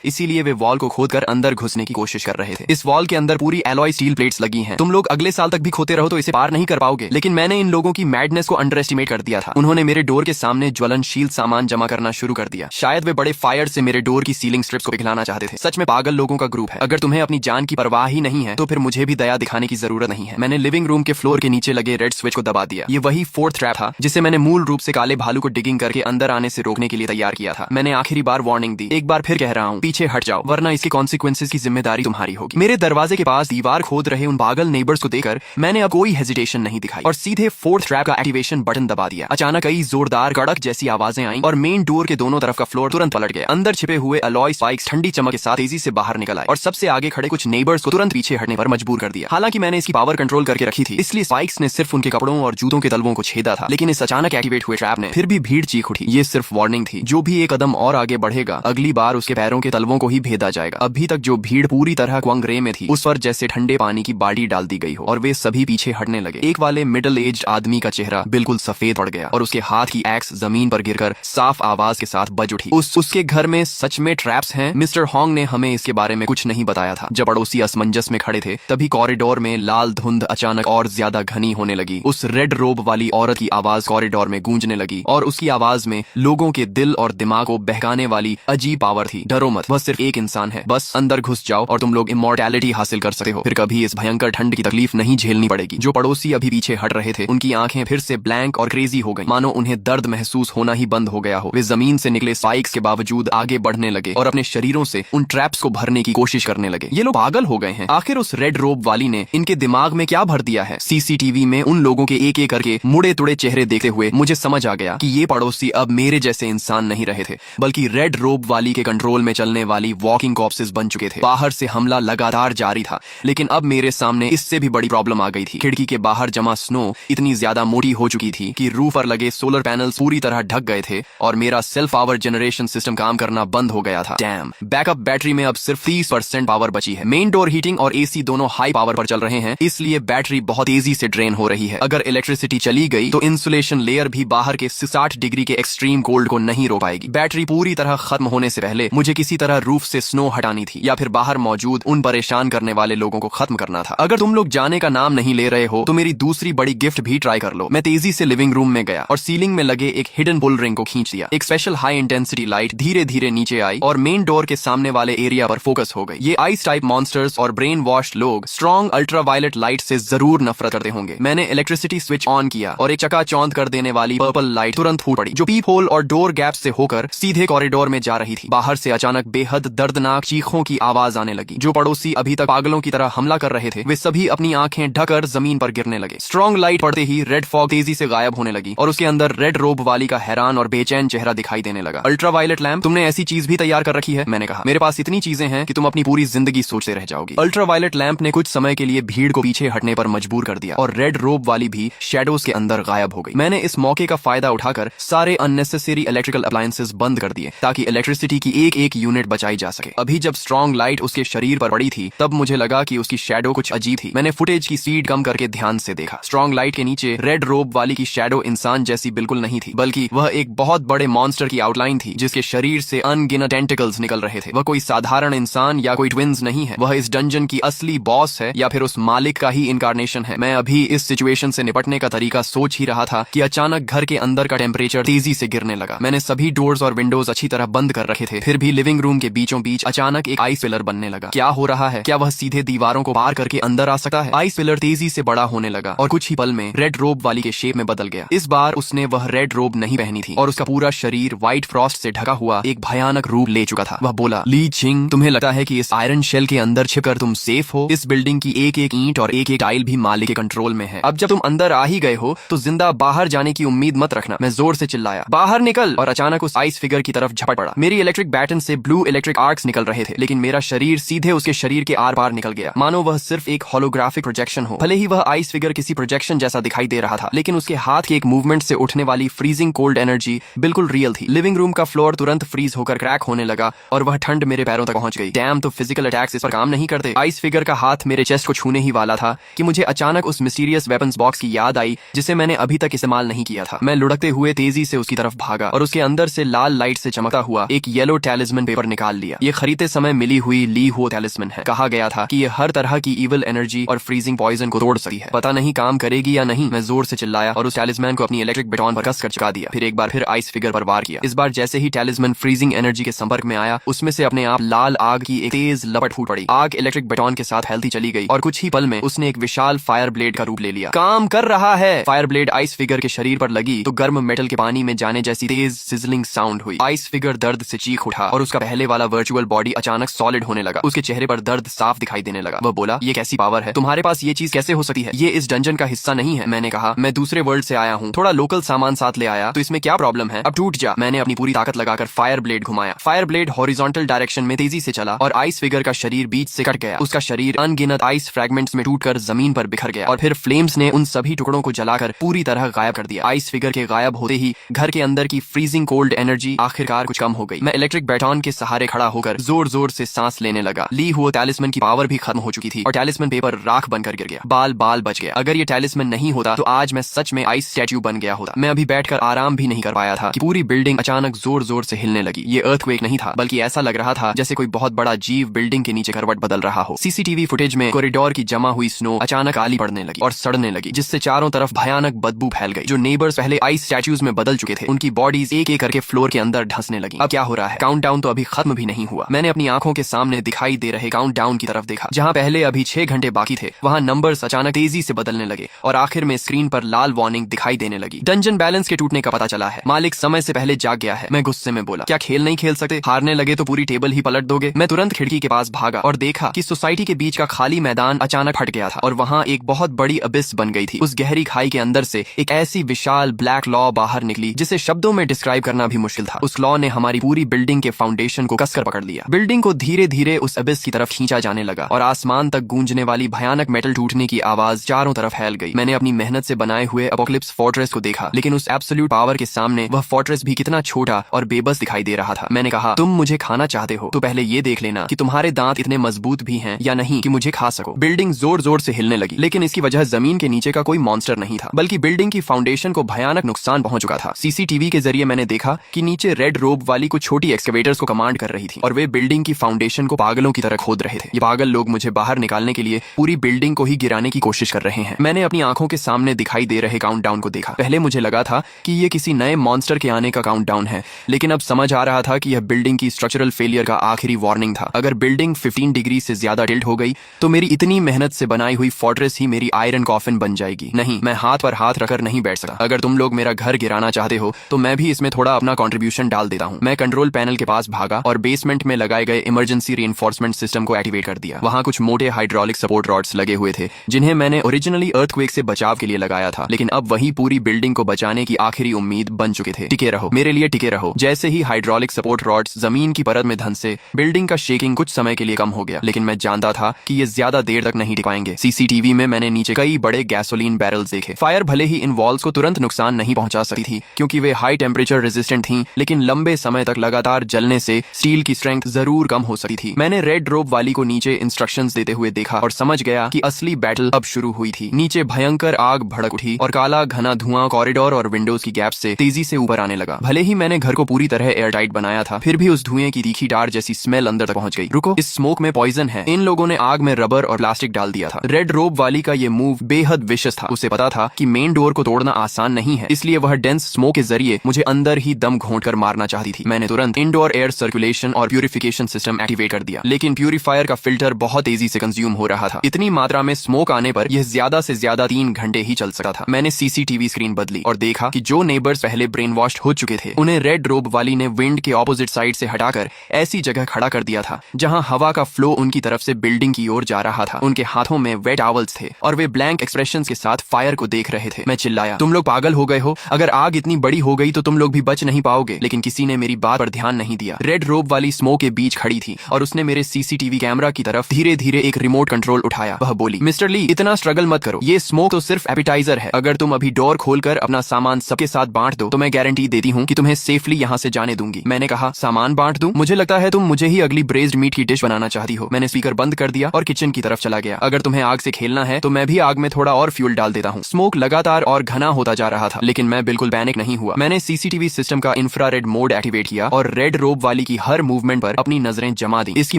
इसीलिए वे वॉल को खोदकर अंदर घुसने की कोशिश कर रहे थे। इस वॉल के अंदर पूरी एलॉय स्टील प्लेट्स लगी हैं। तुम लोग अगले साल तक भी खोते रहो तो इसे पार नहीं कर पाओगे। लेकिन मैंने इन लोगों की मैडनेस को अंडर एस्टिमेट कर दिया था। उन्होंने मेरे डोर के सामने ज्वलनशील सामान जमा करना शुरू कर दिया। शायद वे बड़े फायर से मेरे डोर की सीलिंग स्ट्रिप्स को पिघलाना चाहते थे। सच में पागल लोगों का ग्रुप है। अगर तुम्हें अपनी जान की परवाह ही नहीं है तो फिर मुझे भी दया दिखाने की जरूरत नहीं है। मैंने लिविंग रूम के फ्लोर के नीचे लगे रेड स्विच को दबा दिया। ये वही फोर्थ ट्रैप था जिसे मैंने मूल रूप से काले भालू को डिगिंग करके अंदर आने से रोकने के लिए तैयार किया था। मैंने आखिरी बार वार्निंग दी। एक बार फिर कह रहा हूँ, पीछे हट जाओ वरना इसके कॉन्सिक्वेंसेस की जिम्मेदारी तुम्हारी होगी। मेरे दरवाजे के पास दीवार खोद रहे उन पागल नेबर्स को देखकर मैंने अब कोई हेजिटेशन नहीं दिखाई और सीधे फोर्थ ट्रैप का एक्टिवेशन बटन दबा दिया। अचानक कई जोरदार कड़क जैसी आवाजें आईं और मेन डोर के दोनों तरफ का फ्लोर तुरंत पलट गया। अंदर छिपे हुए अलॉय स्पाइक्स ठंडी चमक के साथ तेजी से बाहर निकल आए और सबसे आगे खड़े कुछ नेबर्स को तुरंत पीछे हटने पर मजबूर कर दिया। हालांकि मैंने इसकी पावर कंट्रोल करके रखी थी, इसलिए स्पाइक्स ने सिर्फ उनके कपड़ों और जूतों के तलवों को छेदा था। लेकिन इस अचानक एक्टिवेट हुए ट्रैप ने फिर भी भीड़ चीख उठी। ये सिर्फ वार्निंग थी। जो भी एक कदम और आगे बढ़ेगा अगली बार उसके पैरों के तलवों को ही भेदा जाएगा। अभी तक जो भीड़ पूरी तरह क्वंगरे में थी उस पर जैसे ठंडे पानी की बाड़ी डाल दी गई हो और वे सभी पीछे हटने लगे। एक वाले मिडिल एज्ड आदमी का चेहरा बिल्कुल सफेद पड़ गया और उसके हाथ की एक्स जमीन पर गिरकर साफ आवाज के साथ बज उठी। उसके घर में सच में ट्रैप्स हैं? मिस्टर हॉन्ग ने हमें इसके बारे में कुछ नहीं बताया था। जब पड़ोसी असमंजस में खड़े थे तभी कॉरिडोर में लाल धुंध अचानक और ज्यादा घनी होने लगी। उस रेड रोब वाली औरत की आवाज कॉरिडोर में गूंजने लगी और उसकी आवाज में लोगों के दिल और दिमाग को बहकाने वाली अजीब पावर थी। डरो मत, वह सिर्फ एक इंसान है। बस अंदर घुस जाओ और तुम लोग इमॉर्टैलिटी हासिल कर सकते हो। फिर कभी इस भयंकर ठंड की तकलीफ नहीं झेलनी पड़ेगी। जो पड़ोसी अभी पीछे हट रहे थे उनकी आंखें फिर से ब्लैंक और क्रेजी हो गई, मानो उन्हें दर्द महसूस होना ही बंद हो गया हो। वे जमीन से निकले स्पाइक्स के बावजूद आगे बढ़ने लगे और अपने शरीरों से उन ट्रैप्स को भरने की कोशिश करने लगे। ये लोग पागल हो गए हैं। आखिर उस रेड रोब वाली ने इनके दिमाग में क्या भर दिया है? सीसीटीवी में उन लोगों के एक एक करके मुड़े तुड़े चेहरे देखते हुए मुझे समझ आ गया कि ये पड़ोसी अब मेरे जैसे इंसान नहीं रहे थे बल्कि रेड रोब वाली के कंट्रोल में चलने वाली वॉकिंग कॉर्प्सेस बन चुके थे। बाहर से हमला लगातार जारी था लेकिन अब मेरे सामने इससे भी बड़ी प्रॉब्लम आ गई थी। खिड़की के बाहर जमा स्नो इतनी ज्यादा मोटी हो चुकी थी कि रूफ पर लगे सोलर पैनल्स पूरी तरह ढक गए थे और मेरा सेल्फ पावर जनरेशन सिस्टम काम करना बंद हो गया था। डैम, बैकअप बैटरी में अब सिर्फ 30% पावर बची है। मेन डोर हीटिंग और एसी दोनों हाई पावर पर चल रहे हैं, इसलिए बैटरी बहुत तेजी से ड्रेन हो रही है। अगर इलेक्ट्रिसिटी चली गई तो इंसुलेशन लेयर भी बाहर के 60 डिग्री के एक्सट्रीम कोल्ड को नहीं रोक पाएगी। बैटरी पूरी तरह खत्म होने से पहले मुझे किसी तरह रूफ से स्नो हटानी थी या फिर बाहर मौजूद उन परेशान करने वाले लोगों को खत्म करना था। अगर तुम लोग जाने का नाम नहीं ले रहे हो तो मेरी दूसरी बड़ी गिफ्ट भी ट्राई कर लो। मैं तेजी से लिविंग रूम में गया और सीलिंग में लगे एक हिडन पुल रिंग को खींच दिया। एक स्पेशल हाई इंटेंसिटी लाइट धीरे धीरे नीचे आई और मेन डोर के सामने वाले एरिया पर फोकस हो गई। ये आइस टाइप मॉन्स्टर्स और ब्रेन वॉश्ड लोग स्ट्रॉन्ग अल्ट्रावायलेट लाइट से जरूर नफरत करते होंगे। मैंने इलेक्ट्रिसिटी स्विच ऑन किया और एक चकाचौंध कर देने वाली पर्पल लाइट तुरंत फूट पड़ी जो पीप होल और डोर गैप से होकर सीधे कॉरिडोर में जा रही थी। बाहर से अचानक बेहद दर्दनाक चीखों की आवाज आने लगी। जो पड़ोसी अभी तक पागलों की तरह हमला कर रहे थे वे सभी अपनी आंखें ढककर जमीन पर गिरने लगे। स्ट्रॉन्ग लाइट पड़ते ही रेड फॉग तेजी से गायब होने लगी और उसके अंदर रेड रोब वाली का हैरान और बेचैन चेहरा दिखाई देने लगा। अल्ट्रावायलेट लैंप, तुमने ऐसी चीज भी तैयार कर रखी है? मैंने कहा, मेरे पास इतनी चीजें हैं कि तुम अपनी पूरी जिंदगी सोचते रह जाओगी। अल्ट्रावायलेट लैंप ने कुछ समय के लिए भीड़ को पीछे हटने पर मजबूर कर दिया और रेड रोब वाली भी शैडोज के अंदर गायब हो गई। मैंने इस मौके का फायदा उठाकर सारे अननेसेसरी इलेक्ट्रिकल अप्लायंसेस बंद कर दिए ताकि इलेक्ट्रिसिटी की एक एक यूनिट बचाई जा सके। अभी जब स्ट्रॉन्ग लाइट उसके शरीर पर पड़ी थी तब मुझे लगा कि उसकी शैडो कुछ अजीब थी। मैंने फुटेज की स्पीड कम करके ध्यान से देखा। स्ट्रॉन्ग लाइट के नीचे रेड रोब वाली की शैडो इंसान जैसी बिल्कुल नहीं थी बल्कि वह एक बहुत बड़े मॉन्स्टर की आउटलाइन थी जिसके शरीर से अनगिनत टेंटिकल्स निकल रहे थे। वह कोई साधारण इंसान या कोई ट्विंस नहीं है। वह इस डंजन की असली बॉस है या फिर उस मालिक का ही इनकारनेशन है। मैं अभी इस सिचुएशन से निपटने का तरीका सोच ही रहा था कि अचानक घर के अंदर का टेम्परेचर तेजी से गिरने लगा। मैंने सभी डोर्स और विंडोज अच्छी तरह बंद कर रखे थे, फिर भी लिविंग रूम के बीचों बीच अचानक एक आइस पिलर बनने लगा। क्या हो रहा है? क्या वह सीधे दीवारों को पार करके अंदर आ सकता है? आइस पिलर तेजी से बड़ा होने लगा और कुछ ही पल में रेड रोब वाली के शेप में बदल गया। इस बार उसने वह रेड रोब नहीं पहनी थी और उसका पूरा शरीर व्हाइट फ्रॉस्ट से ढका हुआ एक भयानक रूप ले चुका था। वह बोला, ली चिंग, तुम्हें लगता है कि इस आयरन शेल के अंदर छिपकर तुम सेफ हो? इस बिल्डिंग की एक एक ईंट और एक एक टाइल भी मालिक के कंट्रोल में है। अब जब तुम अंदर आ ही गए हो तो जिंदा बाहर जाने की उम्मीद मत रखना। मैं जोर से चिल्लाया, बाहर निकल! और अचानक उस आइस फिगर की तरफ झपट पड़ा। मेरी इलेक्ट्रिक बैटन से ब्लू इलेक्ट्रिक आर्क्स निकल रहे थे लेकिन मेरा शरीर सीधे उसके शरीर के आर पार निकल गया, मानो वह सिर्फ एक होलोग्राफिक प्रोजेक्शन हो। भले ही वह आइस फिगर किसी प्रोजेक्शन जैसा दिखाई दे रहा था लेकिन उसके हाथ के एक मूवमेंट से उठने वाली फ्रीजिंग कोल्ड एनर्जी बिल्कुल रियल थी। लिविंग रूम का फ्लोर तुरंत फ्रीज होकर क्रैक होने लगा और वह ठंड मेरे पैरों तक पहुंच गई। डैम, तो फिजिकल अटैक्स इस पर काम नहीं करते। आइस फिगर का हाथ मेरे चेस्ट को छूने ही वाला था कि मुझे अचानक उस मिस्टीरियस वेपन्स बॉक्स की याद आई जिसे मैंने अभी तक इस्तेमाल नहीं किया था। मैं लुढ़कते हुए तेजी से उसकी तरफ भागा और उसके अंदर से लाल लाइट से चमकता हुआ एक येलो टैलिस्मन पेपर निकाल लिया। ये खरीदते समय मिली हुई ली हुआ टैलिस्मन है। कहा गया था कि ये हर तरह की इविल एनर्जी और फ्रीजिंग पॉइजन को तोड़ सकती है। पता नहीं काम करेगी या नहीं। मैं जोर से चिल्लाया और उस टैलिस्मन को अपनी इलेक्ट्रिक बैटन पर कस कर चिपका दिया। फिर एक बार फिर आइस फिगर पर वार किया। इस बार जैसे ही टैलिस्मन फ्रीजिंग एनर्जी के संपर्क में आया, उसमें से अपने आप लाल आग की एक तेज लपट फूट पड़ी। आग इलेक्ट्रिक बैटन के साथ फैलती चली गई और कुछ ही पल में उसने एक विशाल फायर ब्लेड का रूप ले लिया। काम कर रहा है। फायर ब्लेड आइस फिगर के शरीर पर लगी तो गर्म मेटल के पानी में जाने जैसी तेज सिजलिंग साउंड हुई। आइस फिगर दर्द से चीख उठा और उसका पहले वाला वर्चुअल बॉडी अचानक सॉलिड होने लगा। उसके चेहरे पर दर्द साफ दिखाई देने लगा। वह बोला, ये कैसी पावर है? तुम्हारे पास ये चीज कैसे हो सकती है? ये इस डंजन का हिस्सा नहीं है। मैंने कहा, मैं दूसरे वर्ल्ड से आया हूँ, थोड़ा लोकल सामान साथ ले आया, तो इसमें क्या प्रॉब्लम है? अब टूट जा। मैंने अपनी पूरी ताकत लगाकर फायर ब्लेड घुमाया। फायर ब्लेड हॉरिजॉन्टल डायरेक्शन में तेजी से चला और आइस फिगर का शरीर बीच से कट गया। उसका शरीर अनगिनत आइस फ्रैगमेंट्स में टूटकर जमीन पर बिखर गया और फिर फ्लेम्स ने उन सभी टुकड़ों को जलाकर पूरी तरह गायब कर दिया। आइस फिगर के गायब होते ही घर के अंदर की फ्रीजिंग कोल्ड एनर्जी आखिरकार कुछ कम हो गई। मैं इलेक्ट्रिक बैटन के सहारे खड़ा होकर जोर जोर से सांस लेने लगा। ली हुआ टैलिस्मन की पावर भी खत्म हो चुकी थी और टैलिस्मन पेपर राख बनकर गिर गया। बाल बाल बच गया। अगर ये टैलिस्मन नहीं होता तो आज मैं सच में आइस स्टैच्यू बन गया होता। मैं अभी बैठकर आराम भी नहीं कर पाया था कि पूरी बिल्डिंग अचानक जोर जोर से हिलने लगी। ये अर्थक्वेक नहीं था, बल्कि ऐसा लग रहा था जैसे कोई बहुत बड़ा जीव बिल्डिंग के नीचे करवट बदल रहा हो। सीसीटीवी फुटेज में कॉरिडोर की जमा हुई स्नो अचानक काली पड़ने लगी और सड़ने लगी, जिससे चारों तरफ भयानक बदबू फैल गई। जो नेबर्स पहले आइस स्टैच्यूज में बदल चुके थे, उनकी बॉडीज एक एक करके फ्लोर के अंदर धंसने लगी। अब क्या हो रहा है? काउंटडाउन तो अभी खत्म भी नहीं हुआ। मैंने अपनी आंखों के सामने दिखाई दे रहे काउंटडाउन की तरफ देखा। जहां पहले अभी 6 घंटे बाकी थे, वहां नंबर्स अचानक तेजी से बदलने लगे और आखिर में स्क्रीन पर लाल वार्निंग दिखाई देने लगी। डंजन बैलेंस के टूटने का पता चला है। मालिक समय से पहले जाग गया है। मैं गुस्से में बोला, क्या खेल नहीं खेल सकते? हारने लगे तो पूरी टेबल ही पलट दोगे? मैं तुरंत खिड़की के पास भागा और देखा कि सोसाइटी के बीच का खाली मैदान अचानक फट गया था और वहां एक बहुत बड़ी अबिस बन गई थी। उस गहरी खाई के अंदर से एक ऐसी विशाल ब्लैक लॉ बाहर निकली जिसे शब्दों में डिस्क्राइब करना भी मुश्किल था। उस लॉ ने हमारी पूरी बिल्डिंग के फाउंडेशन को कसकर पकड़ लिया। बिल्डिंग को धीरे धीरे उस अबिस की तरफ खींचा जाने लगा और आसमान तक गूंजने वाली भयानक मेटल टूटने की आवाज चारों तरफ फैल गई। मैंने अपनी मेहनत से बनाए हुए अपोकलिप्स फोर्ट्रेस को देखा, लेकिन उस एब्सोल्यूट पावर के सामने वह फोर्ट्रेस भी कितना छोटा और बेबस दिखाई दे रहा था। मैंने कहा, तुम मुझे खाना चाहते हो तो पहले ये देख लेना कि तुम्हारे दांत इतने मजबूत भी हैं या नहीं कि मुझे खा सको। बिल्डिंग जोर जोर से हिलने लगी, लेकिन इसकी वजह जमीन के नीचे का कोई मॉन्स्टर नहीं था, बल्कि बिल्डिंग की फाउंडेशन को भयानक नुकसान पहुंच चुका था। सीसीटीवी के जरिए मैंने देखा कि नीचे रेड रोब वाली कुछ छोटी एक्सकेवेटर्स को कमांड कर रही थी और वे बिल्डिंग की फाउंडेशन को पागलों की तरह खोद रहे थे। ये पागल लोग मुझे बाहर निकालने के लिए पूरी बिल्डिंग को ही गिराने की कोशिश कर रहे हैं। मैंने अपनी आंखों के सामने दिखाई दे रहे काउंटडाउन को देखा। पहले मुझे लगा था कि ये किसी नए मॉन्स्टर के आने का काउंटडाउन है, लेकिन अब समझ आ रहा था कि यह बिल्डिंग की स्ट्रक्चरल फेलियर का आखिरी वार्निंग था। अगर बिल्डिंग 15 डिग्री से ज्यादा टिल्ट हो गई तो मेरी इतनी मेहनत से बनाई हुई फोर्ट्रेस ही मेरी आयरन कॉफिन बन जाएगी। नहीं, मैं हाथ पर हाथ रखकर नहीं बैठ सकता। अगर तुम लोग मेरा घर गिराना चाहते हो तो मैं भी इसमें थोड़ा अपना कंट्रीब्यूशन डाल देता हूँ। मैं कंट्रोल पैनल के पास भागा और बेसमेंट में लगाए गए इमरजेंसी रीइंफोर्समेंट सिस्टम को एक्टिवेट कर दिया। वहां कुछ मोटे हाइड्रोलिक सपोर्ट रॉड्स लगे हुए थे, जिन्हें मैंने ओरिजिनली अर्थक्वेक से बचाव के लिए लगाया था, लेकिन अब वही पूरी बिल्डिंग को बचाने की आखिरी उम्मीद बन चुके थे। टिके रहो, मेरे लिए टिके रहो। जैसे ही हाइड्रोलिक सपोर्ट रॉड्स जमीन की परत में धंसे, बिल्डिंग का शेकिंग कुछ समय के लिए कम हो गया, लेकिन मैं जानता था कि ये ज्यादा देर तक नहीं टिक पाएंगे। सीसीटीवी में मैंने नीचे कई बड़े गैसोलीन बैरल्स देखे। फायर भले ही इन वॉल्स को तुरंत नुकसान नहीं पहुंचा सकती थी क्योंकि वे हाई टेम्परेचर रेजिस्टेंट थीं, लेकिन लंबे समय तक लगातार जलने से स्टील की स्ट्रेंथ जरूर कम हो सकती थी। मैंने रेड रोप वाली को नीचे इंस्ट्रक्शंस देते हुए देखा और समझ गया कि असली बैटल अब शुरू हुई थी। नीचे भयंकर आग भड़क उठी और काला घना धुआं कॉरिडोर और विंडोज की गैप से तेजी से ऊपर आने लगा। भले ही मैंने घर को पूरी तरह एयरटाइट बनाया था, फिर भी उस धुएं की तीखी डार जैसी स्मेल अंदर तक पहुंच गई। रुको, इस स्मोक में पॉइजन है। इन लोगों ने आग में रबर और प्लास्टिक डाल दिया था। रेड रोप वाली का ये मूव बेहद विशेष था। उसे पता था कि मेन डोर को तोड़ना आसान नहीं है, इसलिए वह डेंस स्मोक के जरिए मुझे अंदर ही दम घोंटकर मारना चाहती थी। मैंने तुरंत इंडोर एयर सर्कुलेशन और प्यूरिफिकेशन सिस्टम एक्टिवेट कर दिया, लेकिन प्यूरिफायर का फिल्टर बहुत तेजी से कंज्यूम हो रहा था। इतनी मात्रा में स्मोक आने पर यह ज्यादा से ज्यादा 3 घंटे ही चल सकता था। मैंने सीसीटीवी स्क्रीन बदली और देखा कि जो नेबर्स पहले ब्रेन वॉश हो चुके थे, उन्हें रेड रोप वाली ने विंड के ऑपोजिट साइड से हटाकर ऐसी जगह खड़ा कर दिया था जहां हवा का फ्लो उनकी तरफ से बिल्डिंग की ओर जा रहा था। उनके हाथों में वेट टॉवल्स थे और वे ब्लैंक एक्सप्रेशंस के साथ फायर को देख रहे थे। मैं चिल्लाया, तुम लोग पागल हो गए हो? अगर आग इतनी बड़ी हो गई तो तुम लोग भी बच नहीं पाओगे। लेकिन किसी ने मेरी बात पर ध्यान नहीं दिया। रेड रोप वाली स्मोक के बीच खड़ी थी और उसने मेरे सीसीटीवी कैमरा की तरफ धीरे धीरे एक रिमोट कंट्रोल उठाया। वह बोली, मिस्टर ली, इतना स्ट्रगल मत करो, ये स्मोक तो सिर्फ एपिटाइजर है। अगर तुम अभी डोर खोलकर अपना सामान सबके साथ बांट दो तो मैं गारंटी देती हूँ कि तुम्हें सेफली यहाँ से जाने दूंगी। मैंने कहा, सामान बांट दूं? मुझे लगता है तुम मुझे ही अगली ब्रेज्ड मीट की डिश बनाना चाहती हो। मैंने स्पीकर बंद कर दिया और किचन की तरफ चला गया। अगर तुम्हें आग से खेलना है तो मैं भी आग में थोड़ा और फ्यूल डाल देता हूँ। स्मोक लगातार अंधकार और घना होता जा रहा था, लेकिन मैं बिल्कुल पैनिक नहीं हुआ। मैंने सीसीटीवी सिस्टम का इंफ्रारेड मोड एक्टिवेट किया और रेड रोब वाली की हर मूवमेंट पर अपनी नजरें जमा दी। इसकी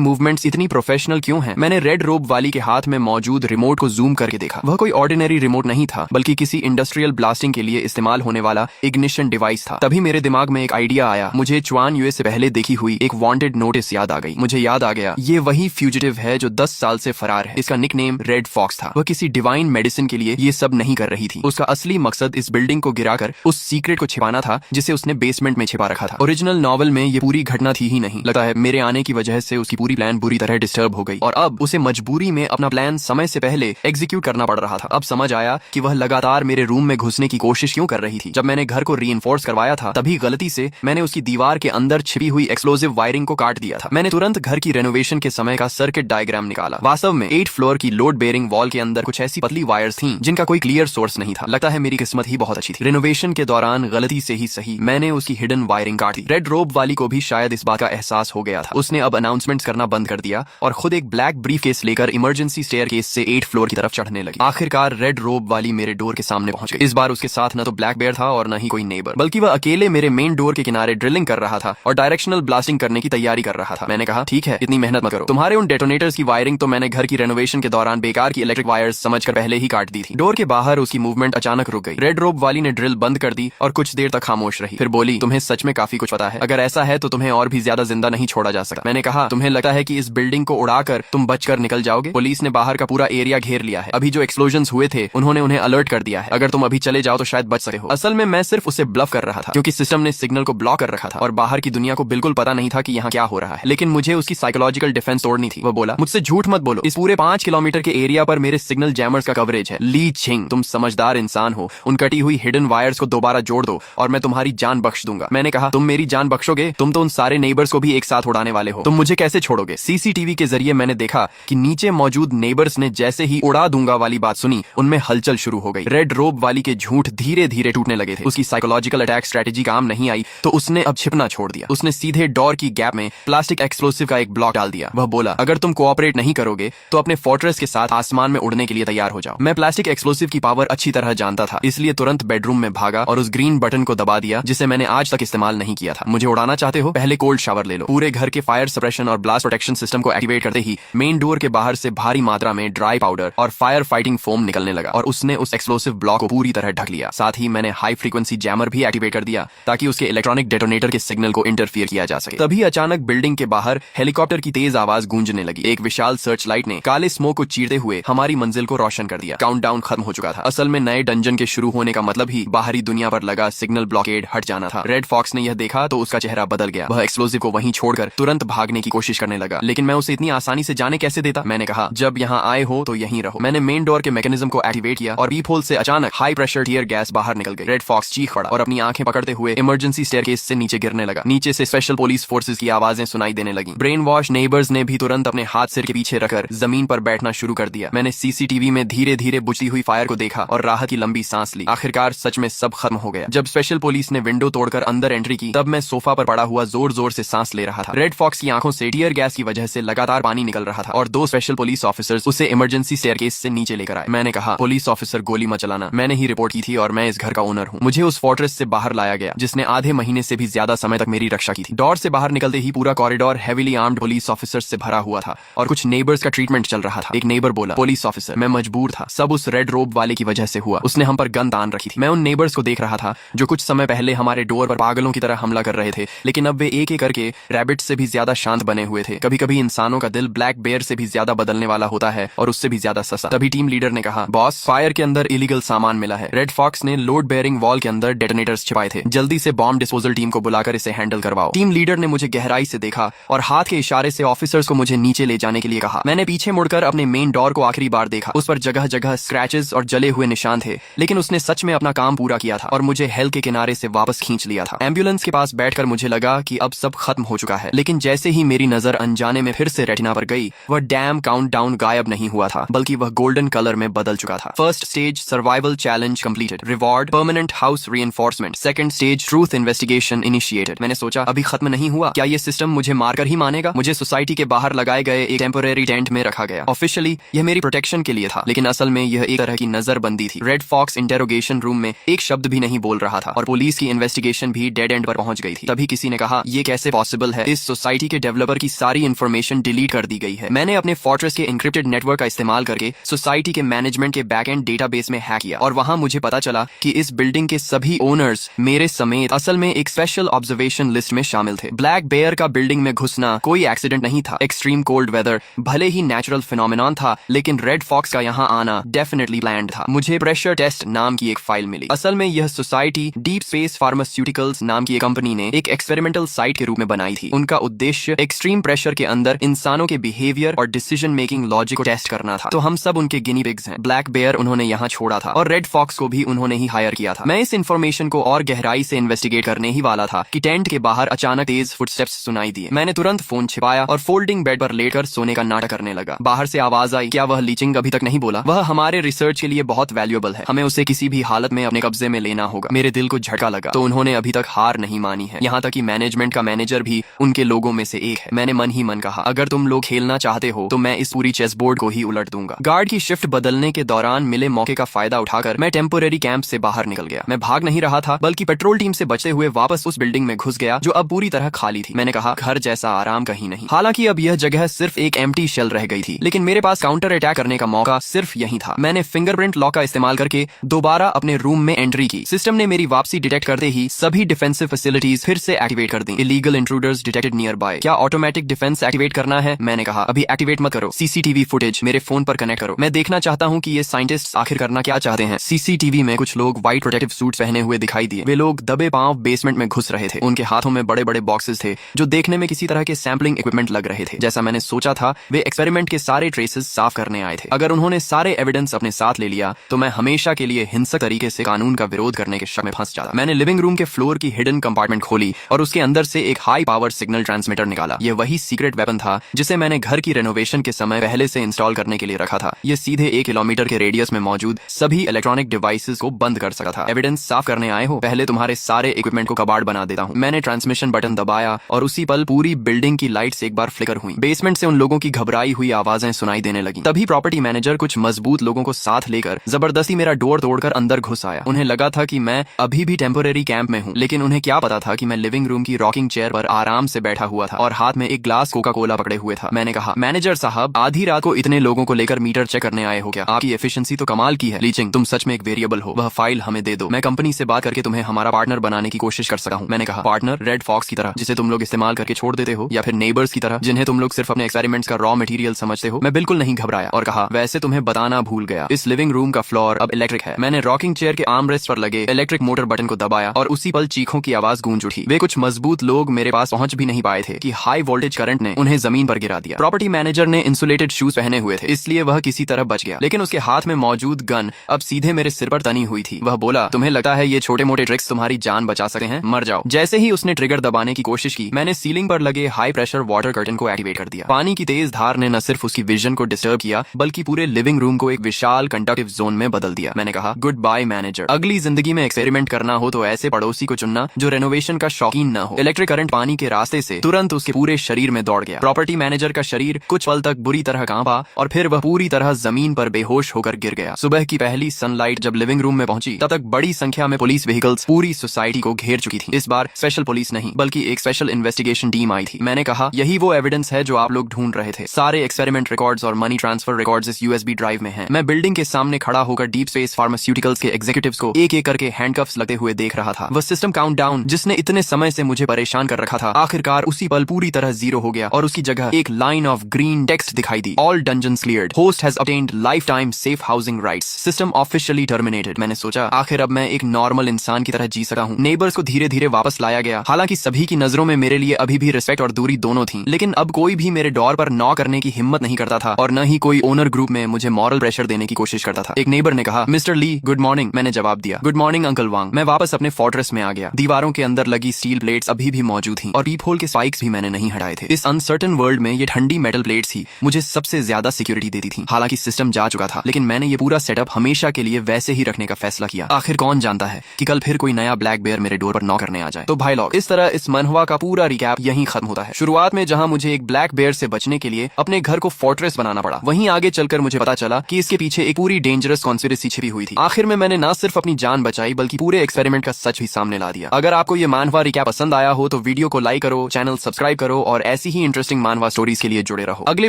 मूवमेंट्स इतनी प्रोफेशनल क्यों हैं? मैंने रेड रोब वाली के हाथ में मौजूद रिमोट को जूम करके देखा। वह कोई ऑर्डिनरी रिमोट नहीं था, बल्कि किसी इंडस्ट्रियल ब्लास्टिंग के लिए इस्तेमाल होने वाला इग्निशन डिवाइस था। तभी मेरे दिमाग में एक आइडिया आया। मुझे चुआन यूए से पहले देखी हुई एक वांटेड नोटिस याद आ गई। मुझे याद आ गया, ये वही फ्यूजिटिव है जो 10 साल से फरार है। इसका निकनेम रेड फॉक्स था। वह किसी डिवाइन मेडिसिन के लिए ये सब नहीं कर रही थी। उसका असली मकसद इस बिल्डिंग को गिराकर उस सीक्रेट को छिपाना था जिसे उसने बेसमेंट में छिपा रखा था। ओरिजिनल नॉवल में ये पूरी घटना थी ही नहीं। लगता है मेरे आने की वजह से उसकी पूरी प्लान बुरी तरह डिस्टर्ब हो गई और अब उसे मजबूरी में अपना प्लान समय से पहले एग्जीक्यूट करना पड़ रहा था। अब समझ आया कि वह लगातार मेरे रूम में घुसने की कोशिश क्यों कर रही थी। जब मैंने घर को रीइंफोर्स करवाया था, तभी गलती से मैंने उसकी दीवार के अंदर छिपी हुई एक्सप्लोसिव वायरिंग को काट दिया था। मैंने तुरंत घर की रेनोवेशन के समय का सर्किट डायग्राम निकाला। वास्तव में 8 फ्लोर की लोड बेयरिंग वॉल के अंदर कुछ ऐसी पतली वायर्स थीं जिनका कोई क्लियर सोर्स नहीं था। लगता है मेरी किस्मत ही बहुत अच्छी थी। रेनोवेशन के दौरान गलती से ही सही मैंने उसकी हिडन वायरिंग काट दी। रेड रोब वाली को भी शायद इस बात का एहसास हो गया था। उसने अब अनाउंसमेंट्स करना बंद कर दिया और खुद एक ब्लैक ब्रीफकेस लेकर इमरजेंसी स्टेयरकेस से 8 फ्लोर की तरफ चढ़ने लगी। आखिरकार रेड रोब वाली मेरे डोर के सामने पहुंच गई। इस बार उसके साथ न तो ब्लैक बेयर था और न ही कोई नेबर, बल्कि वह अकेले मेरे मेन डोर के किनारे ड्रिलिंग कर रहा था और डायरेक्शनल ब्लास्टिंग करने की तैयारी कर रहा था। मैंने कहा, ठीक है, इतनी मेहनत मत करो। तुम्हारे उन डेटोनेटर्स की वायरिंग तो मैंने घर की रेनोवेशन के दौरान बेकार की इलेक्ट्रिक वायर्स समझकर पहले ही काट दी थी। डोर के बाहर उसकी मूवमेंट अचानक रुक गई। रेड रोब वाली ने ड्रिल बंद कर दी और कुछ देर तक खामोश रही। फिर बोली, तुम्हें सच में काफी कुछ पता है। अगर ऐसा है तो तुम्हें और भी ज्यादा जिंदा नहीं छोड़ा जा सकता। मैंने कहा, तुम्हें लगता है कि इस बिल्डिंग को उड़ाकर तुम बचकर निकल जाओगे? पुलिस ने बाहर का पूरा एरिया घेर लिया है। अभी जो एक्सप्लोजन्स हुए थे उन्होंने उन्हें अलर्ट कर दिया है। अगर तुम अभी चले जाओ तो शायद बच सके हो। असल में मैं सिर्फ उसे ब्लफ कर रहा था, क्योंकि सिस्टम ने सिग्नल को ब्लॉक कर रखा था और बाहर की दुनिया को बिल्कुल पता नहीं था कि यहाँ क्या हो रहा है। लेकिन मुझे उसकी साइकोलॉजिकल डिफेंस तोड़नी थी। वो बोला, मुझसे झूठ मत बोलो, इस पूरे 5 किलोमीटर के एरिया पर मेरे सिग्नल जैमर्स का कवरेज है। ली छिंग, तुम समझदार इंसान हो। उन कटी हुई हिडन वायर्स को दोबारा जोड़ दो और मैं तुम्हारी जान बख्श दूंगा। मैंने कहा, तुम मेरी जान बख्शोगे? तुम तो उन सारे नेबर्स को भी एक साथ उड़ाने वाले हो। तुम मुझे कैसे छोड़ोगे? सीसीटीवी के जरिए मैंने देखा कि नीचे मौजूद नेबर्स ने जैसे ही उड़ा दूंगा वाली बात सुनी, उनमें हलचल शुरू हो गई। रेड रोब वाली के झूठ धीरे धीरे टूटने लगे थे। उसकी साइकोलॉजिकल अटैक स्ट्रेटेजी काम नहीं आई तो उसने अब छिपना छोड़ दिया। उसने सीधे डोर की गैप में प्लास्टिक एक्सप्लोसिव का एक ब्लॉक डाल दिया। वह बोला, अगर तुम कोऑपरेट नहीं करोगे तो अपने फोर्ट्रेस के साथ आसमान में उड़ने के लिए तैयार हो जाओ। मैं प्लास्टिक एक्सप्लोसिव की पावर अच्छी तरह जानता था, इसलिए तुरंत बेडरूम में भागा और उस ग्रीन बटन को दबा दिया जिसे मैंने आज तक इस्तेमाल नहीं किया था। मुझे उड़ाना चाहते हो? पहले कोल्ड शावर ले लो। पूरे घर के फायर सप्रेशन और ब्लास्ट प्रोटेक्शन सिस्टम को एक्टिवेट करते ही मेन डोर के बाहर से भारी मात्रा में ड्राई पाउडर और फायर फाइटिंग फोम निकलने लगा और उसने उस एक्सप्लोसिव ब्लॉक को पूरी तरह ढक लिया। साथ ही मैंने हाई फ्रीक्वेंसी जैमर भी एक्टिवेट कर दिया ताकि उसके इलेक्ट्रॉनिक डेटोनेटर के सिग्नल को इंटरफियर किया जा सके। तभी अचानक बिल्डिंग के बाहर हेलीकॉप्टर की तेज आवाज गूंजने लगी। एक विशाल सर्च लाइट ने काले स्मोक को चीरते हुए हमारी मंजिल को रोशन कर दिया। काउंटडाउन खत्म हो चुका था। असल में नए डंजन के शुरू होने का मतलब ही बाहरी दुनिया पर लगा सिग्नल ब्लॉकेड हट जाना था। रेड फॉक्स ने यह देखा तो उसका चेहरा बदल गया। वह एक्सप्लोसिव को वहीं छोड़कर तुरंत भागने की कोशिश करने लगा, लेकिन मैं उसे इतनी आसानी से जाने कैसे देता? मैंने कहा, जब यहाँ आए हो तो यहीं रहो। मैंने मेन डोर के मैकेनिज्म को एक्टिवेट किया और पीप होल से अचानक हाई प्रेशर टीयर गैस बाहर निकल गई। रेड फॉक्स चीख पड़ा और अपनी आंखें पकड़ते हुए इमरजेंसी स्टेयरकेस से नीचे गिरने लगा। नीचे से स्पेशल पुलिस फोर्सेस की आवाजें सुनाई देने लगी। ब्रेन वॉश नेबर्स ने भी तुरंत अपने हाथ सिर के पीछे रखकर जमीन पर बैठना शुरू कर दिया। मैंने सीसीटीवी में धीरे धीरे बुझती हुई फायर को देखा और राहत की लंबी सांस ली। आखिरकार सच में सब खत्म हो गया। जब स्पेशल पुलिस ने विंडो तोड़कर अंदर एंट्री की, तब मैं सोफा पर पड़ा हुआ जोर जोर से सांस ले रहा था। रेड फॉक्स की आंखों से टीयर गैस की वजह से लगातार पानी निकल रहा था और 2 स्पेशल पुलिस ऑफिसर्स उसे इमरजेंसी स्टेयरकेस से नीचे लेकर आए। मैंने कहा, पुलिस ऑफिसर, गोली मत चलाना। मैंने ही रिपोर्ट की थी और मैं इस घर का ओनर हूँ। मुझे उस फोर्ट्रेस से बाहर लाया गया जिसने आधे महीने से भी ज्यादा समय तक मेरी रक्षा की थी। डोर से बाहर निकलते ही पूरा corridor heavily armed police officers से भरा हुआ था और कुछ नेबर्स का ट्रीटमेंट चल रहा था। एक नेबर बोला, पुलिस ऑफिसर, मैं मजबूर था। सब उस रेड रोब वाले की वजह से हुआ। उसने हम पर गन तान रखी थी। मैं उन नेबर्स को देख रहा था जो कुछ समय पहले हमारे डोर पर पागलों की तरह हमला कर रहे थे, लेकिन अब वे एक एक करके रैबिट से भी ज्यादा शांत बने हुए थे। कभी कभी इंसानों का दिल ब्लैक बेयर से भी ज्यादा बदलने वाला होता है और उससे भी ज्यादा ससा। तभी टीम लीडर ने कहा, बॉस, फायर के अंदर इलीगल सामान मिला है। रेड फॉक्स ने लोड बेयरिंग वॉल के अंदर डेटोनेटर्स छिपाए थे। जल्दी से बॉम्ब डिस्पोजल टीम को बुलाकर इसे हैंडल करवाओ। टीम लीडर ने मुझे गहराई से देखा और हाथ के इशारे से ऑफिसर्स को मुझे नीचे ले जाने के लिए कहा। मैंने पीछे मुड़कर अपने मेन डोर को आखिरी बार देखा। उस पर जगह जगह स्क्रैचेस और जले हुए निशान थे, लेकिन उसने सच में अपना काम पूरा किया था और मुझे हेल के किनारे से वापस खींच लिया था। एम्बुलेंस के पास बैठकर मुझे लगा कि अब सब खत्म हो चुका है, लेकिन जैसे ही मेरी नजर अनजाने में फिर से रेटिना पर गई, वह डैम काउंटडाउन गायब नहीं हुआ था, बल्कि वह गोल्डन कलर में बदल चुका था। First stage survival challenge completed, reward permanent house reinforcement, second stage truth investigation initiated. मैंने सोचा, अभी खत्म नहीं हुआ, क्या ये सिस्टम मुझे मारकर ही मानेगा? मुझे सोसाइटी के बाहर लगाए गए एक टेम्परेरी टेंट में रखा गया। ऑफिशियली यह मेरी प्रोटेक्शन के लिए था, लेकिन असल में यह एक तरह की नजरबंदी थी। रेड फॉक्स इंटेरोगेशन रूम में एक शब्द भी नहीं बोल रहा था और पुलिस की इन्वेस्टिगेशन भी डेड एंड पर पहुंच गई थी। तभी किसी ने कहा, ये कैसे पॉसिबल है, इस सोसाइटी के डेवलपर की सारी इन्फॉर्मेशन डिलीट कर दी गई है। मैंने अपने फोर्ट्रेस के इंक्रिप्टेड नेटवर्क का इस्तेमाल करके सोसाइटी के मैनेजमेंट के बैक एंड डेटाबेस में हैक किया और वहां मुझे पता चला कि इस बिल्डिंग के सभी ओनर्स मेरे समेत असल में एक स्पेशल ऑब्जर्वेशन लिस्ट में शामिल थे। ब्लैक बेयर का बिल्डिंग में घुसना कोई एक्सीडेंट नहीं था। एक्सट्रीम कोल्ड वेदर भले ही नेचुरल फिनोमिनॉन था, लेकिन रेड फॉक्स का यहाँ आना डेफिनेटली प्लान्ड था। मुझे प्रेशर टेस्ट नाम की एक फाइल मिली। असल में यह सोसाइटी डीप स्पेस फार्मास्यूटिकल्स नाम की एक कंपनी ने एक एक्सपेरिमेंटल साइट के रूप में बनाई थी। उनका उद्देश्य एक्सट्रीम प्रेशर के अंदर इंसानों के बिहेवियर और डिसीजन मेकिंग लॉजिक को टेस्ट करना था। तो हम सब उनके गिनी पिग्स हैं। ब्लैक बेयर उन्होंने यहाँ छोड़ा था और रेड फॉक्स को भी उन्होंने ही हायर किया था। मैं इस इन्फॉर्मेशन को और गहराई से इन्वेस्टिगेट करने ही वाला था कि टेंट के बाहर अचानक तेज फुटस्टेप्स सुनाई दिए। मैंने तुरंत फोन छिपाया और फोल्डिंग बेड पर लेटकर सोने का नाटक करने लगा। बाहर से आवाज आई, क्या वह लीचिंग अभी तक नहीं बोला? वह हमारे रिसर्च के लिए बहुत वैल्यूएबल है, हमें उसे किसी भी हालत में अपने कब्जे में लेना होगा। मेरे दिल को झटका लगा। तो उन्होंने अभी तक हार नहीं मानी है। यहाँ तक कि मैनेजमेंट का मैनेजर भी उनके लोगों में से एक है। मैंने मन ही मन कहा, अगर तुम लोग खेलना चाहते हो तो मैं इस पूरी चेस बोर्ड को ही उलट दूंगा। गार्ड की शिफ्ट बदलने के दौरान मिले मौके का फायदा उठाकर मैं टेम्पोरेरी कैंप से बाहर निकल गया। मैं भाग नहीं रहा था, बल्कि पेट्रोल टीम से बचते हुए वापस उस बिल्डिंग में घुस गया जो अब पूरी तरह खाली थी। मैंने कहा, घर जैसा आराम कहीं नहीं। हालांकि अब यह जगह सिर्फ एक एम्प्टी शेल रह गई थी, लेकिन मेरे पास काउंटर अटैक करने का मौका सिर्फ यही था। मैंने फिंगरप्रिंट लॉक का इस्तेमाल करके दोबारा अपने रूम में एंट्री की। सिस्टम ने मेरी वापसी डिटेक्ट करते ही सभी डिफेंसिव फैसिलिटीज फिर से एक्टिवेट कर दी। Illegal intruders detected nearby. क्या ऑटोमेटिक डिफेंस एक्टिवेट करना है? मैंने कहा, अभी एक्टिवेट मत करो। सीसीटीवी फुटेज मेरे फोन पर कनेक्ट करो। मैं देखना चाहता हूँ कि ये साइंटिस्ट आखिर करना क्या चाहते हैं। सीसीटीवी में कुछ लोग व्हाइट प्रोटेक्टिव सूट्स पहने हुए दिखाई दिए। वे लोग दबे पांव बेसमेंट में घुस रहे थे। उनके हाथों में बड़े बड़े बॉक्सेस थे जो देखने में किसी तरह के सैम्पलिंग इक्विपमेंट लग रहे थे। जैसा मैंने सोचा था, वे एक्सपेरिमेंट के सारे ट्रेसेस साफ करने आए थे। अगर उन्होंने सारे एविडेंस अपने साथ ले लिया तो मैं हमेशा के लिए हिंसक तरीके से कानून का विरोध करने के शक में फंस जाता। मैंने लिविंग रूम के फ्लोर की हिडन कंपार्टमेंट खोली और उसके अंदर से एक हाई पावर सिग्नल ट्रांसमीटर निकाला। यह वही सीक्रेट वेपन था जिसे मैंने घर की रेनोवेशन के समय पहले से इंस्टॉल करने के लिए रखा था। यह सीधे 1 किलोमीटर के रेडियस में मौजूद सभी इलेक्ट्रॉनिक डिवाइसेस को बंद कर सकता था। एविडेंस साफ करने आए हो, पहले तुम्हारे सारे इक्विपमेंट को कबाड़ बना देता हूँ। मैंने ट्रांसमिशन बटन दबाया और उसी पल पूरी बिल्डिंग की लाइट्स एक बार फ्लिकर हुई। बेसमेंट से उन लोगों की घबराई हुई आवाजें सुनाई देने लगी। तभी प्रॉपर्टी मैनेजर कुछ मजबूत लोगों को साथ लेकर जबरदस्ती मेरा डोर तोड़कर अंदर घुस आया। उन्हें लगा था कि मैं अभी भी टेम्पोरेरी कैंप में हूँ, लेकिन उन्हें क्या पता था कि मैं लिविंग रूम की रॉकिंग चेयर पर आराम से बैठा हुआ था और हाथ में एक ग्लास कोका कोला पकड़े हुए था। मैंने कहा, मैनेजर साहब, आधी रात को इतने लोगों को लेकर मीटर चेक करने आए हो क्या? आपकी एफिशिएंसी तो कमाल की है। लीचिंग, तुम सच में एक वेरिएबल हो। वह फाइल हमें दे दो, मैं कंपनी से बात करके तुम्हें हमारा पार्टनर बनाने की कोशिश कर सकता हूँ। मैंने कहा, पार्टनर रेड फॉक्स की तरह जिसे तुम लोग इस्तेमाल करके छोड़ देते हो, या फिर नेबर्स की तरह जिन्हें तुम लोग सिर्फ अपने एक्सपेरिमेंट्स का रॉ मटेरियल समझते हो? मैं बिल्कुल नहीं घबराया और कहा, वैसे तुम्हें बताना भूल गया, इस लिविंग रूम का फ्लोर अब इलेक्ट्रिक है। मैंने रॉकिंग चेयर के आर्म रेस्ट पर लगे इलेक्ट्रिक मोटर बटन को दबाया और उसी पल चीखों की आवाज गूंज उठी। वे कुछ मजबूत लोग मेरे पास पहुंच भी नहीं पाए थे कि हाई वोल्टेज करंट ने उन्हें जमीन पर गिरा दिया। प्रॉपर्टी मैनेजर ने इंसुलेटेड शूज पहने हुए थे, इसलिए वह किसी तरह बच गया, लेकिन उसके हाथ में मौजूद गन अब सीधे मेरे सिर पर तनी हुई थी। वह बोला, तुम्हें लगता है ये छोटे मोटे ट्रिक्स तुम्हारी जान बचा सकते हैं? मर जाओ। जैसे ही उसने ट्रिगर दबाने की कोशिश की, मैंने सीलिंग पर लगे हाई प्रेशर वाटर कर्टन को एक्टिवेट कर दिया। पानी की तेज धार ने न सिर्फ उसकी विजन को डिस्टर्ब किया, बल्कि पूरे लिविंग रूम को एक विशाल कंडक्टिव जोन में बदल दिया। मैंने कहा, गुड बाय मैनेजर। अगली जिंदगी में एक्सपेरिमेंट करना हो तो ऐसे पड़ोसी को चुनना जो रेनोवेशन का शौकीन न हो। इलेक्ट्रिक करंट पानी के रास्ते से तुरंत उसके पूरे शरीर में दौड़ गया। प्रॉपर्टी मैनेजर का शरीर कुछ पल तक बुरी तरह कांपा और फिर वह पूरी तरह जमीन पर बेहोश होकर गिर गया। सुबह की पहली सनलाइट जब लिविंग रूम में पहुंची, तब तक बड़ी संख्या में पुलिस व्हीकल्स पूरी सोसाइटी को घेर चुकी थी। इस बार स्पेशल पुलिस नहीं, बल्कि एक स्पेशल इन्वेस्टिगेशन टीम आई थी। मैंने कहा, यही वो एविडेंस है जो आप लोग ढूंढ रहे थे। सारे एक्सपेरिमेंट रिकॉर्ड्स और मनी ट्रांसफर रिकॉर्ड्स इस यूएसबी ड्राइव में हैं। मैं बिल्डिंग के सामने खड़ा होकर डीप स्पेस फार्मास्यूटिकल्स के एग्जीक्यूटिव्स को एक एक करके हैंडकफ्स लगते हुए देख रहा था। वह सिस्टम काउंटडाउन जिसने इतने समय से मुझे परेशान कर रखा था, आखिरकार उसी पल पूरी तरह जीरो हो गया और उसकी जगह एक लाइन ऑफ ग्रीन टेक्स्ट दिखाई दी। All dungeons cleared, host has obtained lifetime safe housing rights, system officially terminated. मैंने सोचा, आखिर अब मैं एक नॉर्मल इंसान की तरह जी सका हूँ। नेबर्स को धीरे धीरे वापस लाया गया। हालांकि सभी की नजरों में मेरे लिए अभी भी रिस्पेक्ट और दूरी दोनों थी, लेकिन अब कोई भी मेरे डोर पर नॉक करने की हिम्मत नहीं करता था और न ही कोई ओनर ग्रुप में मुझे मॉरल प्रेशर देने की कोशिश करता था। एक नेबर ने कहा, मिस्टर ली, गुड मॉर्निंग। मैंने जवाब दिया, गुड मॉर्निंग अंकल वांग। मैं वापस अपने फोर्ट्रेस में आ गया। दीवारों के अंदर लगी स्टील प्लेट्स अभी भी मौजूद थी और पीप होल के स्पाइक्स भी मैंने नहीं हटाए थे। इस अनसर्टन वर्ल्ड में ये ठंडी मेटल प्लेट्स ही मुझे सबसे ज्यादा सिक्योरिटी देती थी। हालांकि सिस्टम जा चुका था, लेकिन मैंने ये पूरा सेटअप हमेशा के लिए वैसे ही रखने का फैसला किया। आखिर कौन जानता है कि कल फिर कोई नया ब्लैक बेयर मेरे डोर पर नॉक करने आ जाए। तो भाई लोग, इस तरह इस मनहवा का पूरा रिकैप यहीं खत्म होता है। शुरुआत में जहां मुझे एक ब्लैक बेयर से बचने के लिए अपने घर को फोर्ट्रेस बनाना पड़ा, वहीं आगे चलकर मुझे पता चला कि इसके पीछे एक पूरी डेंजरस कॉन्स्पिरेसी छिपी हुई थी। आखिर में मैंने न सिर्फ अपनी जान बचाई बल्कि पूरे एक्सपेरिमेंट का सच भी सामने ला दिया। अगर आपको ये मानवा रिकैप पसंद आया हो तो वीडियो को लाइक करो, चैनल सब्सक्राइब करो और ऐसी ही इंटरेस्टिंग मानवा स्टोरीज के लिए जुड़े रहो। अगले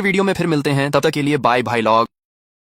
वीडियो में फिर मिलते हैं, तब तक के लिए बाय भाई लॉग।